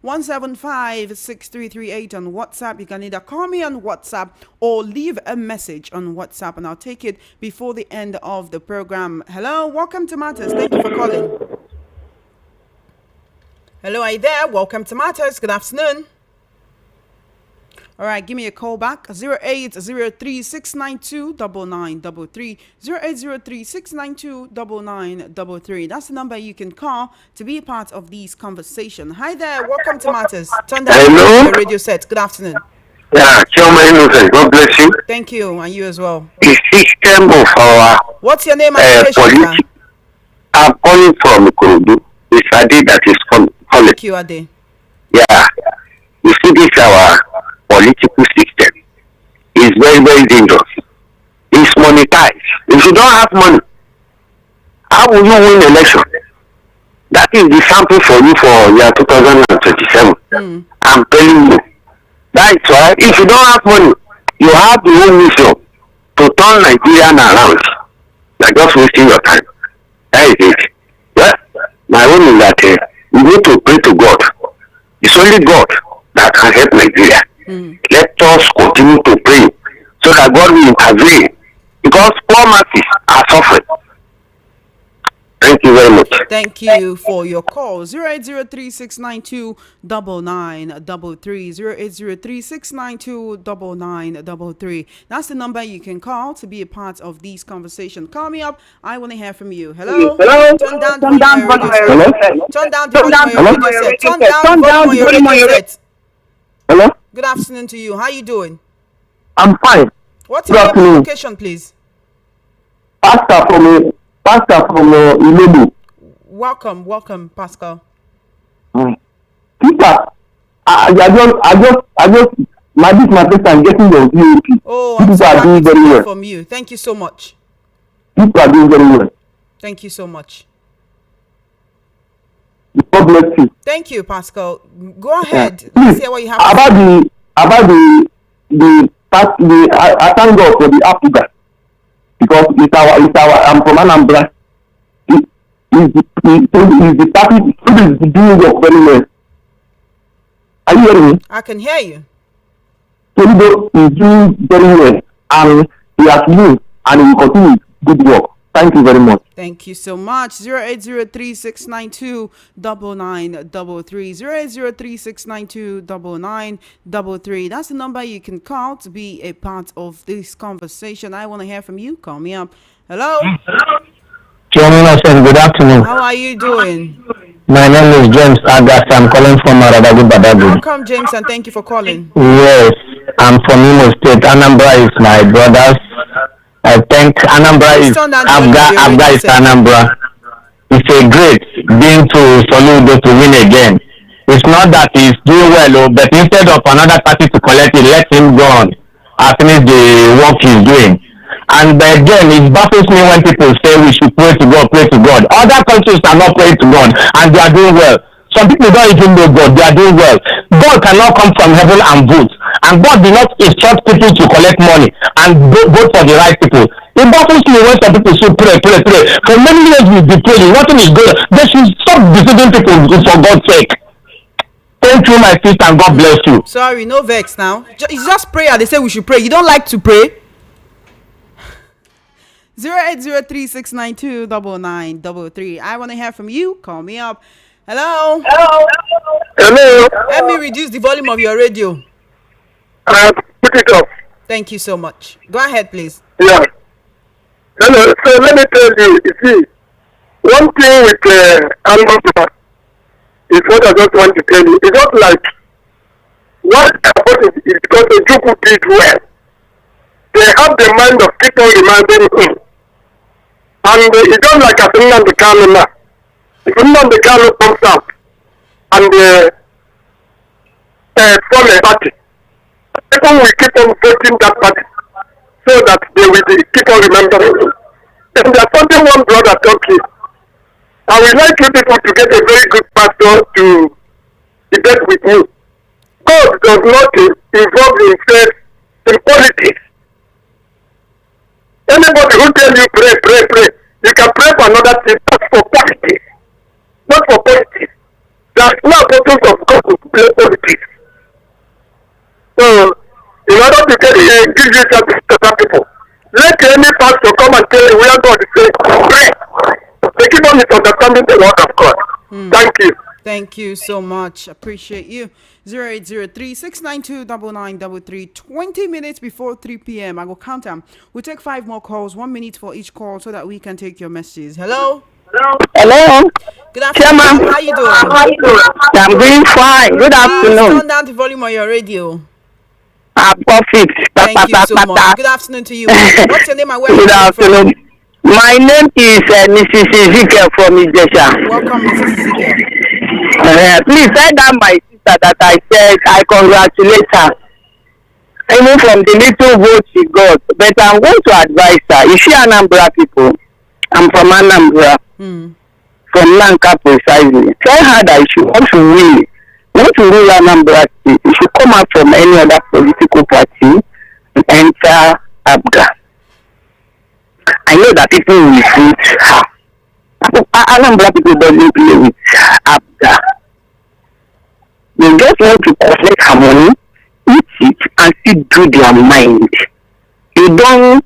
0817-175-6338 on WhatsApp. You can either call me on WhatsApp or leave a message on WhatsApp, and I'll take it before the end of the program. Hello, welcome to Matters. Thank you for calling. Hello, are you there? Welcome to Matters. Good afternoon. All right, give me a call back, 0803-692-9933, 0803-692-9933. That's the number you can call to be a part of these conversations. Hi there, welcome to Matters. Turn down the radio set. Good afternoon. Yeah, God bless you. Thank you, and you as well. The system of our... What's your name and location? I'm calling from Kurudu. It's Ade that is calling. Thank you, Ade. Yeah, you see this our political system is very, very dangerous. It's monetized. If you don't have money, how will you win election? That is the sample for you for year 2027. I'm telling you. That is why if you don't have money, you have the whole mission to turn Nigeria around. You're just wasting your time. That is it. Well, my own is that we need to pray to God. It's only God that can help Nigeria. Let us continue to pray so that God will intervene because poor masses are suffering. Thank you very much. Thank you for your call. 08036929933. 08036929933. That's the number you can call to be a part of these conversations. Call me up. I want to hear from you. Hello? Turn down the volume on your radio set. Turn down the volume on your radio set. Turn down the volume on your radio set. Hello? Good afternoon to you. How you doing? I'm fine. What's your name and location, please? Pastor from Ilebu. Welcome, Pascal. Peter, I just, my first time getting your VOP. Oh, I'm so happy to hear from you. Thank you so much. People are doing very well. Thank you so much. God bless you. Thank you, Pascal. Go ahead. Please, Let's hear what you have. I thank God for the Africa because it's our. I'm from Anambra. The party is doing work very well. Are you hearing me? I can hear you. Solido is doing very well, and he has moved, and he will continue good work. Thank you very much. Thank you so much. 08036929933. 08036929933. That's the number you can call to be a part of this conversation. I want to hear from you. Call me up. Hello? Good afternoon. How are you doing? My name is James Agas. I'm calling from Maradagu Badagu. Welcome, James, and thank you for calling. Yes, I'm from Imo State. Anambra is my brothers. I think Anambra is Abga is Anambra. It's a great being to Soludo to win again. It's not that he's doing well, but instead of another party to collect it, let him go on. I finish the work he's doing. And again, it baffles me when people say we should pray to God, pray to God. Other countries are not praying to God, and they are doing well. Some people don't even know God, they are doing well. God cannot come from heaven and vote. And God did not instruct people to collect money and vote for the right people. It baffles me when some people say pray. For many years we've been praying, nothing is good. They should stop deceiving people for God's sake. Thank you, my sister, and God bless you. Sorry, no vex now. It's just prayer. They say we should pray. You don't like to pray? 08036929933. I want to hear from you. Call me up. Hello. Hello. Let me reduce the volume of your radio. Put it up. Thank you so much. Go ahead, please. Yeah. Hello. So let me tell you. You see, one thing with Anambra is what I just want to tell you. It's not like what happened is because the Juku did well. They have the mind of people reminding him. And it's not like a thing on the calendar. If the calendar comes out and form a party, people will keep on voting that party so that they will keep on remembering him. And there's something one brother told me. I would like you people to get a very good pastor to debate with me. God does not involve himself in politics. Anybody who tell you pray, you can pray for another thing, not for politics. Not for politics. There's no purpose of God to play politics. So, in order to give you some people, let any pastor come and tell you where God is saying, pray. They keep on misunderstanding the word of God. Thank you. Thank you so much. Appreciate you. 08036929933. 20 minutes before 3 p.m. I will count them. We'll take 5 more calls, 1 minute for each call so that we can take your messages. Hello? Hello. Good afternoon. How you doing? I'm doing fine. Good afternoon. Turn down the volume on your radio. Perfect. Thank you so much. Good afternoon to you. What's your name and where are you Good afternoon. from? My name is Mrs. Ezekiel from Ijesha. Welcome, Mrs. Ezekiel. Please tell that my sister that I said I congratulate her. Even from the little vote she got. But I'm going to advise her. Is she Anambra people? I'm from Anambra. From Lanka precisely. Tell her that if she wants to win, Anambra State, she should come out from any other political party and enter Abga. I know that people will vote her. Anambra people doesn't play with Abga. They just want to collect her money, eat it, and still do their mind. You don't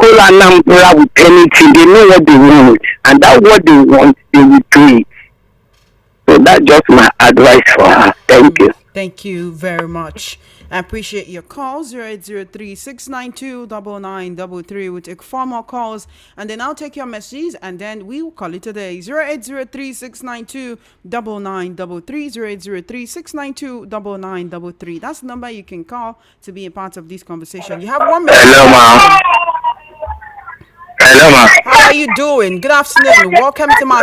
call Anambra with anything. They know what they want, and that what they want, they will do it. So that's just my advice for her. Thank you. Thank you very much. I appreciate your call. 0803-692-9933. We'll take 4 more calls and then I'll take your messages and then we will call it today. 0803-692-9933. 0803-692-9933. That's the number you can call to be a part of this conversation. You have 1 minute. Hello, ma'am. Hello, ma'am. How are you doing? Good afternoon. Welcome to my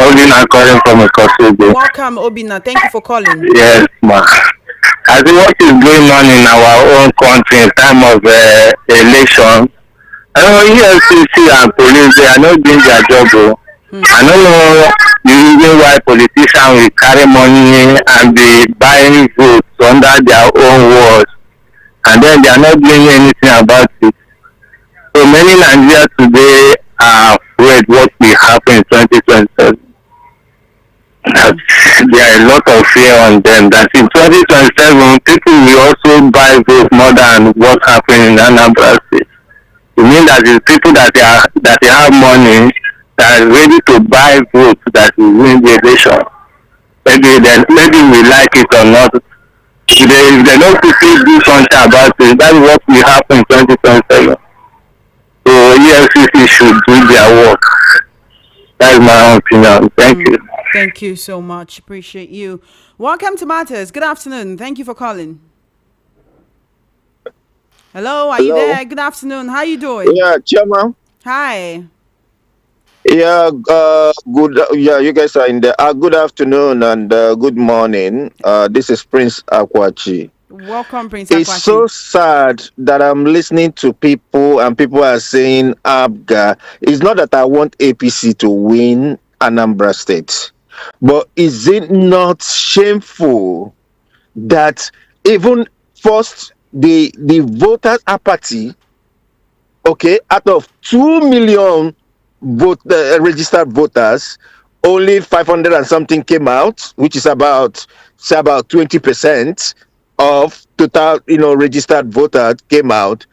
Obina calling from Ikosugu. Welcome, Obina. Thank you for calling. Yes, ma'am. I think what is going on in our own country in time of election, I don't know, EFCC and police, they are not doing their job. I don't know the reason why politicians will carry money and be buying votes under their own words, and then they are not doing anything about it. So many Nigerians today are afraid what will happen in 2027. There are a lot of fear on them that in 2027 people will also buy votes more than what happened in Anambra State. It means that the people that they have money that are ready to buy votes that will win the election. Maybe we like it or not. If they don't quickly do something about it, that's what will happen in 2027. So EFCC should do their work. That's my own opinion. Thank you. Thank you so much. Appreciate you. Welcome to Matters. Good afternoon. Thank you for calling. Hello, are you there? Good afternoon. How you doing? Yeah, Chairman. Hi. Yeah, good. Yeah, you guys are in there. Good afternoon and good morning. This is Prince Akwachi. Welcome, Prince Akwachi. It's so sad that I'm listening to people and people are saying Abga. It's not that I want APC to win Anambra State, but is it not shameful that even first the voters apathy, okay, out of 2 million registered voters, only 500 and something came out, which is about 20% of total, registered voters came out,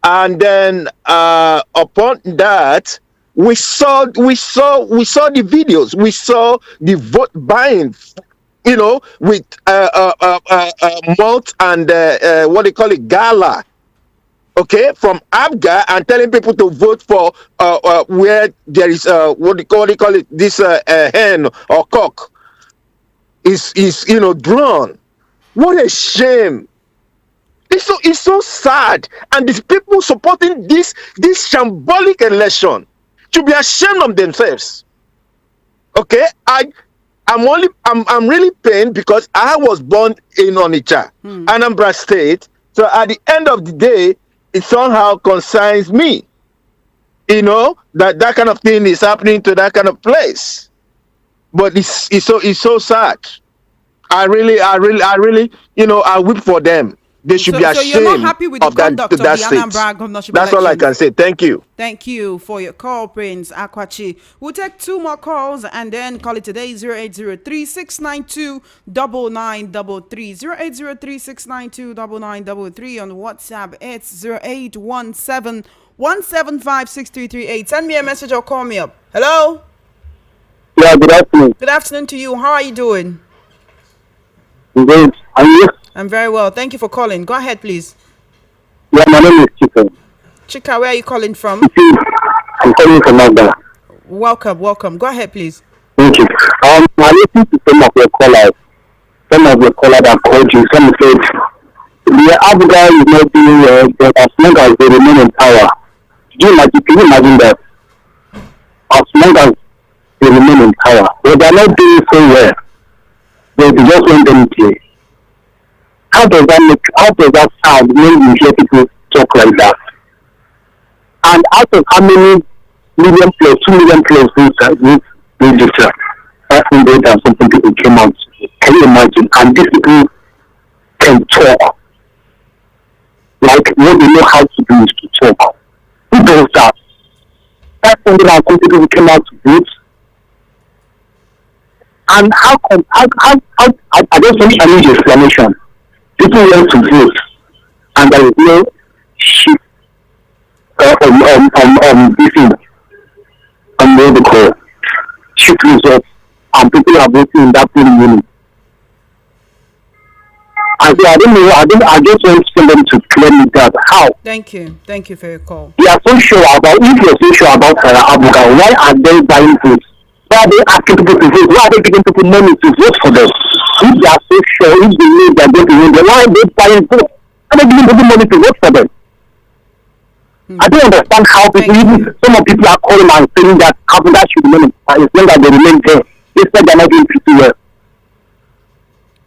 and then upon that, we saw the videos, we saw the vote buying, with malt and what they call it, gala, okay, from Abga, and telling people to vote for where there is what they call it, this hen or cock is drawn. What a shame! It's so sad, and these people supporting this shambolic election should be ashamed of themselves. Okay, I'm really pained because I was born in Onitsha, Anambra State. So at the end of the day, it somehow concerns me. That kind of thing is happening to that kind of place. But it's so sad. I really, I weep for them. They should be ashamed. So you're not happy with the conduct of the Anambra governorship That's all I can say. Thank you. Thank you for your call, Prince Akwachi. We'll take 2 more calls and then call it today. 0803-692-9933. 0803-692-9933 on WhatsApp. It's 0817-175-6338. Send me a message or call me up. Hello? Yeah, good afternoon. Good afternoon to you. How are you doing? Good. Are you? I'm very well. Thank you for calling. Go ahead, please. Yeah, my name is Chika. Chika, where are you calling from? I'm calling from Anambra. Welcome. Go ahead, please. Thank you. I listened to some of your callers that called you. Some said the Abuja is not doing well, but as long as they remain in power, can you imagine that? As long as they remain in power, but they are not doing so well. They just want them to play. How does that sound when you hear people talk like that? And out of how many 2 million plus votes registered, 500 and something people came out. Can you imagine? And these people can talk. Like what they know how to do is to talk. Who does that? 500 and something people came out to vote. And how I just want to need explanation. People want to vote, and there is no shift this thing, what they call shit results, and people are voting in that polling unit. I say, I don't know. I just want them to clear me that how. Thank you for your call. They are so sure about. If you're so sure about Abuga, why are they buying votes? Why are they asking people to vote? Why are they giving people money to vote for them? If they are so sure, if they know they are going to win, then why are they buying votes? Why are they giving people money to vote for them? I don't understand how people, even some of people are calling and saying that Abuga should remain, as long as they remain there. They said they're not doing pretty well.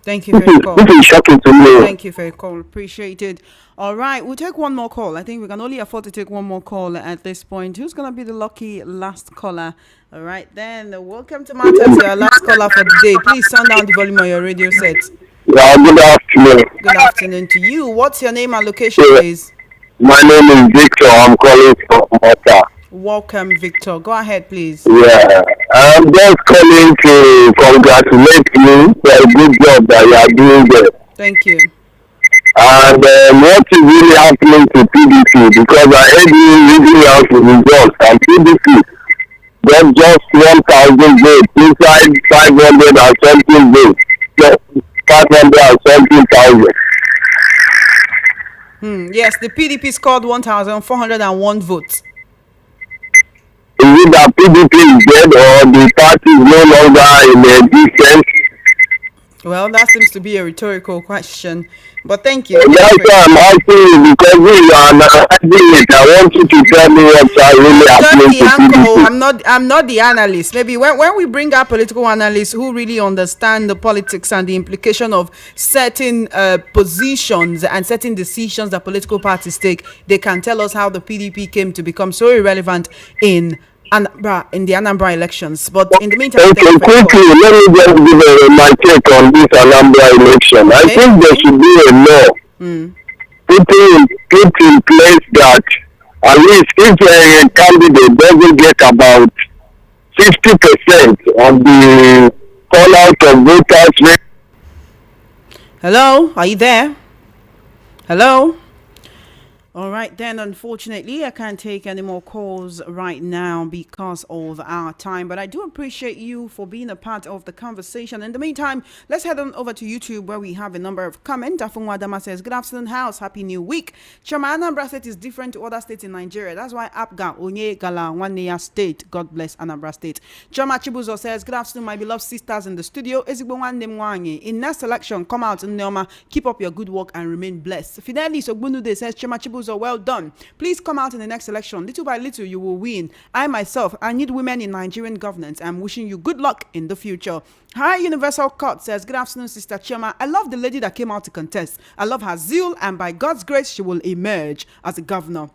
Thank you for your call. This is shocking to me. Thank you for your call. Appreciate it. All right, we'll take one more call. I think we can only afford to take one more call at this point. Who's going to be the lucky last caller? All right, then. Welcome to Matters, your last caller for the day. Please turn down the volume on your radio set. Yeah, good afternoon. Good afternoon to you. What's your name and location, please? My name is Victor. I'm calling from Malta. Welcome, Victor. Go ahead, please. Yeah, I'm just calling to congratulate you for a good job that you are doing there. Thank you. And what is really happening to PDP? Because I heard you reading out the results, and PDP got just 1,000 votes inside 500 and something votes. Just 500 and something thousand. Yes, the PDP scored 1,401 votes. Is it that PDP is dead or the party is no longer in existence? Well, that seems to be a rhetorical question. But thank you. That's why I'm asking you, because you are analyzing it. I want you to tell me what's really happening to PDP. I'm not the analyst. Maybe when we bring up political analysts who really understand the politics and the implication of certain positions and certain decisions that political parties take, they can tell us how the PDP came to become so irrelevant in the Anambra elections. But in the meantime, okay, quickly, let me just give my take on this Anambra election. Okay. I think there should be a law put in place that at least if a candidate doesn't get about 50% of the fallout of voters. Hello, are you there? Hello? All right, then, unfortunately, I can't take any more calls right now because of our time. But I do appreciate you for being a part of the conversation. In the meantime, let's head on over to YouTube where we have a number of comments. Afunwa Dama says, good afternoon, house. Happy New Week. Chama, Anambra State is different to other states in Nigeria. That's why APGA, Onye, Gala, Waneya State. God bless Anambra State. Chama Chibuzo says, good afternoon, my beloved sisters in the studio. Ezigbo Nwanne Mwanyi. In next election, come out in Neoma. Keep up your good work and remain blessed. Fidelis Ogbunude says, Chama Chibuzo, well done. Please come out in the next election. Little by little, you will win. I myself, I need women in Nigerian governance. I'm wishing you good luck in the future. Hi, Universal Court says, good afternoon, Sister Chioma. I love the lady that came out to contest. I love her zeal, and by God's grace, she will emerge as a governor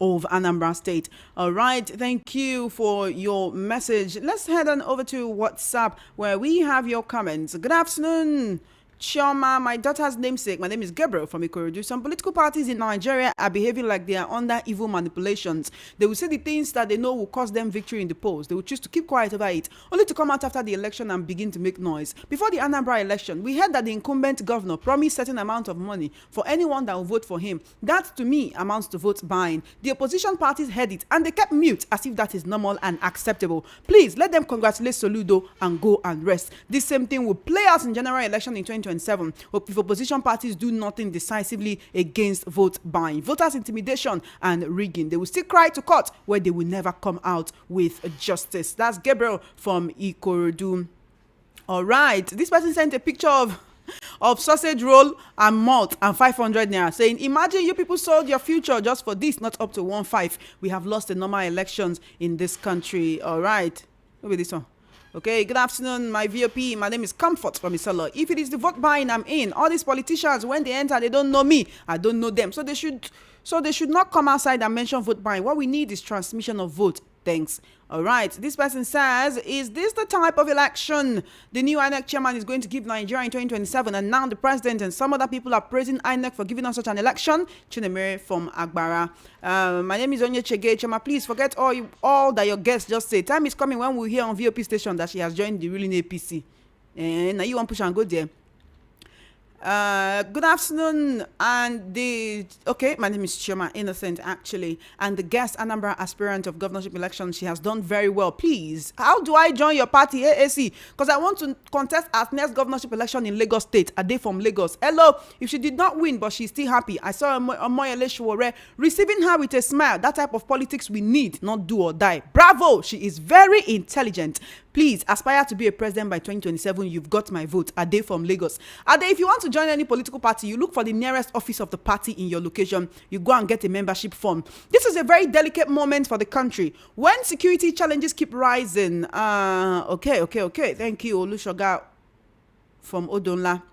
of Anambra State. All right, thank you for your message. Let's head on over to WhatsApp where we have your comments. Good afternoon, Chioma, my daughter's namesake. My name is Gabriel from Ikorodu. Some political parties in Nigeria are behaving like they are under evil manipulations. They will say the things that they know will cause them victory in the polls. They will choose to keep quiet over it, only to come out after the election and begin to make noise. Before the Anambra election, we heard that the incumbent governor promised certain amount of money for anyone that will vote for him. That, to me, amounts to vote buying. The opposition parties heard it, and they kept mute as if that is normal and acceptable. Please, let them congratulate Soludo and go and rest. This same thing will play out in general election in 2027 if opposition parties do nothing decisively against vote buying, voters intimidation and rigging. They will still cry to court where they will never come out with justice. That's Gabriel from Ikorodu. All right, this person sent a picture of sausage roll and malt and 500 naira, saying, imagine you people sold your future just for this, not up to 1.5. We have lost the normal elections in this country. All right, maybe this one. Okay, good afternoon, my VOP. My name is Comfort from Isolo. If it is the vote buying, I'm in. All these politicians, when they enter, they don't know me. I don't know them. So they should not come outside and mention vote buying. What we need is transmission of vote. Thanks. All right. This person says, is this the type of election the new INEC chairman is going to give Nigeria in 2027? And now the president and some other people are praising INEC for giving us such an election. Chinemere from Agbara. My name is Onye Chege. Chema, please forget all that your guests just say. Time is coming when we hear on VOP station that she has joined the ruling APC. And now you want to push and go there. Good afternoon, and my name is Chioma Innocent, actually, and the guest Anambra aspirant of governorship election. She has done very well. Please, how do I join your party, AAC? Because I want to contest at next governorship election in Lagos State. A day from Lagos. Hello, if she did not win, but she's still happy. I saw Omoyele Sowore receiving her with a smile. That type of politics we need, not do or die. Bravo, she is very intelligent. Please aspire to be a president by 2027. You've got my vote. Ade from Lagos. Ade, if you want to join any political party, you look for the nearest office of the party in your location. You go and get a membership form. This is a very delicate moment for the country. When security challenges keep rising. Okay. Thank you, Olushoga from Odonla.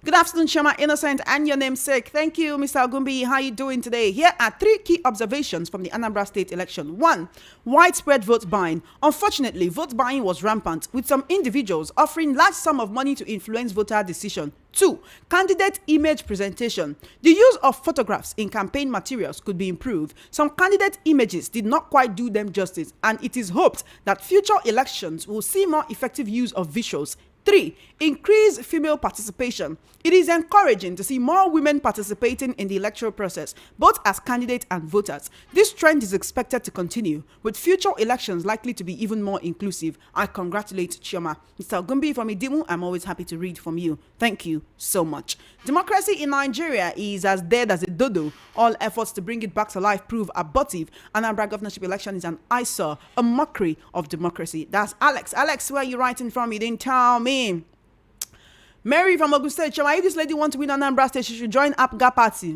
Good afternoon, Shema Innocent and your namesake. Thank you, Mr. Ogumbi. How are you doing today? Here are 3 key observations from the Anambra State election. 1. Widespread vote buying. Unfortunately, vote buying was rampant, with some individuals offering large sum of money to influence voter decision. 2. Candidate image presentation. The use of photographs in campaign materials could be improved. Some candidate images did not quite do them justice, and it is hoped that future elections will see more effective use of visuals. 3. Increase female participation. It is encouraging to see more women participating in the electoral process, both as candidates and voters. This trend is expected to continue, with future elections likely to be even more inclusive. I congratulate Chioma. Mr. Gumbi from Idimu, I'm always happy to read from you. Thank you so much. Democracy in Nigeria is as dead as a dodo. All efforts to bring it back to life prove abortive. Anambra governorship election is an eyesore, a mockery of democracy. That's Alex. Alex, where are you writing from? You didn't tell me. Mary from Ogun State, if this lady wants to win Anambra State, she should join APGA party.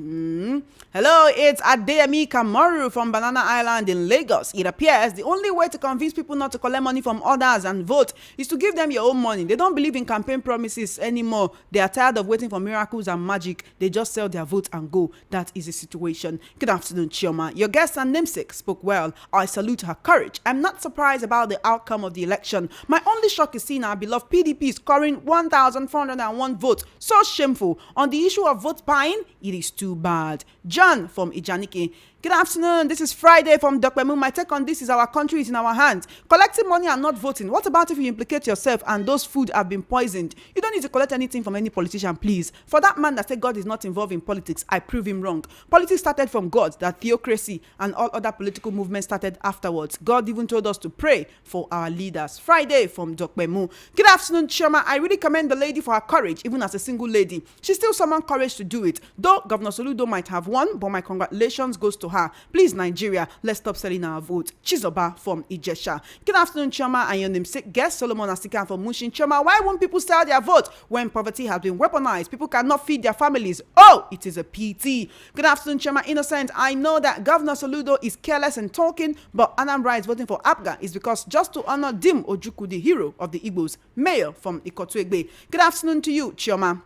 Hello, it's Adeyemi Kamoru from Banana Island in Lagos. It appears the only way to convince people not to collect money from others and vote is to give them your own money. They don't believe in campaign promises anymore. They are tired of waiting for miracles and magic. They just sell their vote and go. That is the situation. Good afternoon, Chioma. Your guest and namesake spoke well. I salute her courage. I'm not surprised about the outcome of the election. My only shock is seeing our beloved PDP scoring 1,401 votes. So shameful. On the issue of vote buying, it is too bad. John from Ijaniki. Good afternoon. This is Friday from Dokpemu. My take on this is our country is in our hands. Collecting money and not voting. What about if you implicate yourself and those food have been poisoned? You don't need to collect anything from any politician, please. For that man that said God is not involved in politics, I prove him wrong. Politics started from God, that theocracy and all other political movements started afterwards. God even told us to pray for our leaders. Friday from Dokpemu. Good afternoon, Chioma. I really commend the lady for her courage, even as a single lady. She still summoned courage to do it. Though Governor Soludo might have won, but my congratulations goes to her. Please, Nigeria, let's stop selling our vote. Chizoba from Ijesha. Good afternoon, Chioma, and your namesake guest, Solomon Asika from Mushin. Chioma, why won't people sell their vote when poverty has been weaponized? People cannot feed their families. Oh, it is a PT. Good afternoon, Chioma Innocent. I know that Governor Soludo is careless in talking, but Anambra is voting for APGA is because just to honor Dim Ojukwu, the hero of the Igbos, mayor from Ikotuegbe. Good afternoon to you, Chioma.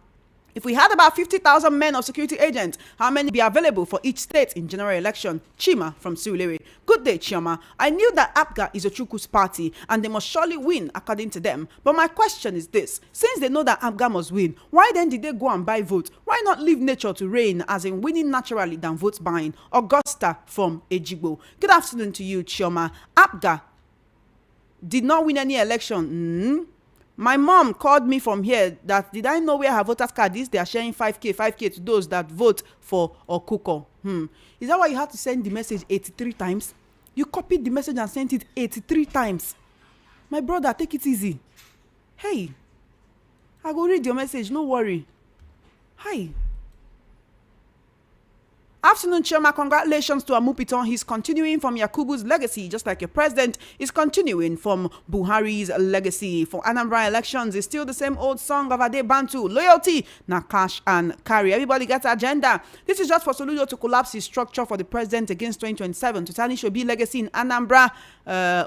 If we had about 50,000 men or security agents, how many be available for each state in general election? Chima from Surulere. Good day, Chioma. I knew that APGA is a Chukwu's party and they must surely win according to them. But my question is this. Since they know that APGA must win, why then did they go and buy votes? Why not leave nature to reign, as in winning naturally than vote buying? Augusta from Ejigbo. Good afternoon to you, Chioma. APGA did not win any election. My mom called me from here that did I know where her voter's card is? They are sharing 5K to those that vote for Okuko. Is that why you have to send the message 83 times? You copied the message and sent it 83 times. My brother, take it easy. Hey, I go read your message, no worry. Hi. Afternoon, Chioma. Congratulations to Amupiton. He's continuing from Yakubu's legacy, just like your president is continuing from Buhari's legacy. For Anambra elections, it's still the same old song of Ade Bantu. Loyalty, na cash and carry. Everybody gets agenda. This is just for Soludo to collapse his structure for the president against 2027. To tarnish Obi legacy in Anambra.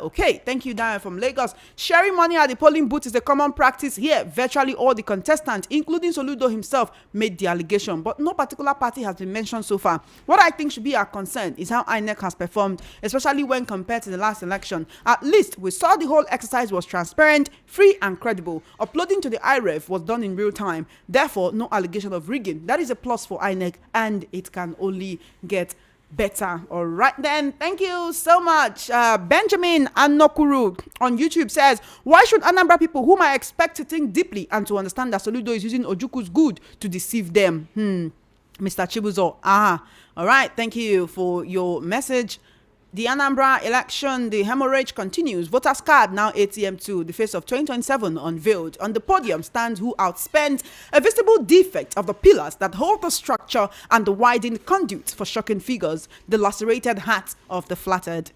Okay, thank you, Diane from Lagos. Sharing money at the polling booth is a common practice here. Virtually all the contestants, including Soludo himself, made the allegation, but no particular party has been mentioned so far. What I think should be our concern is how INEC has performed, especially when compared to the last election. At least we saw the whole exercise was transparent, free and credible. Uploading to the IREV was done in real time. Therefore, no allegation of rigging. That is a plus for INEC, and it can only get better. All right, then. Thank you so much. Benjamin Anokuru on YouTube says, why should Anambra people whom I expect to think deeply and to understand that Soludo is using Ojuku's good to deceive them? Mr. Chibuzo. All right. Thank you for your message. The Anambra election, the hemorrhage continues. Voters card now ATM 2. The face of 2027 unveiled. On the podium stands who outspent a visible defect of the pillars that hold the structure and the widened conduits for shocking figures. The lacerated hat of the flattened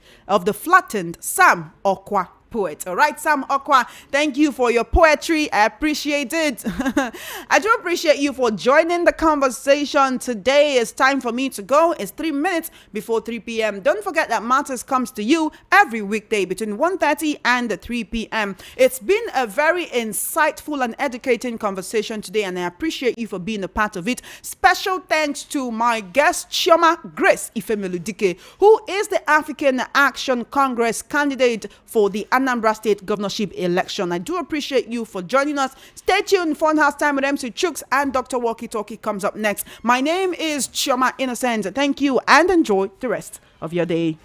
Sam Okwa. Poet. All right, Sam Okwa, thank you for your poetry. I appreciate it. I do appreciate you for joining the conversation. Today is time for me to go. It's 3 minutes before 3 p.m. Don't forget that Matters comes to you every weekday between 1:30 and 3 p.m. It's been a very insightful and educating conversation today, and I appreciate you for being a part of it. Special thanks to my guest, Chioma Grace Ifemeludike, who is the African Action Congress candidate for the Anambra State governorship election. I do appreciate you for joining us. Stay tuned. Funhouse Time with MC Chooks and Dr. Walkie Talkie comes up next. My name is Chioma Innocent. Thank you and enjoy the rest of your day.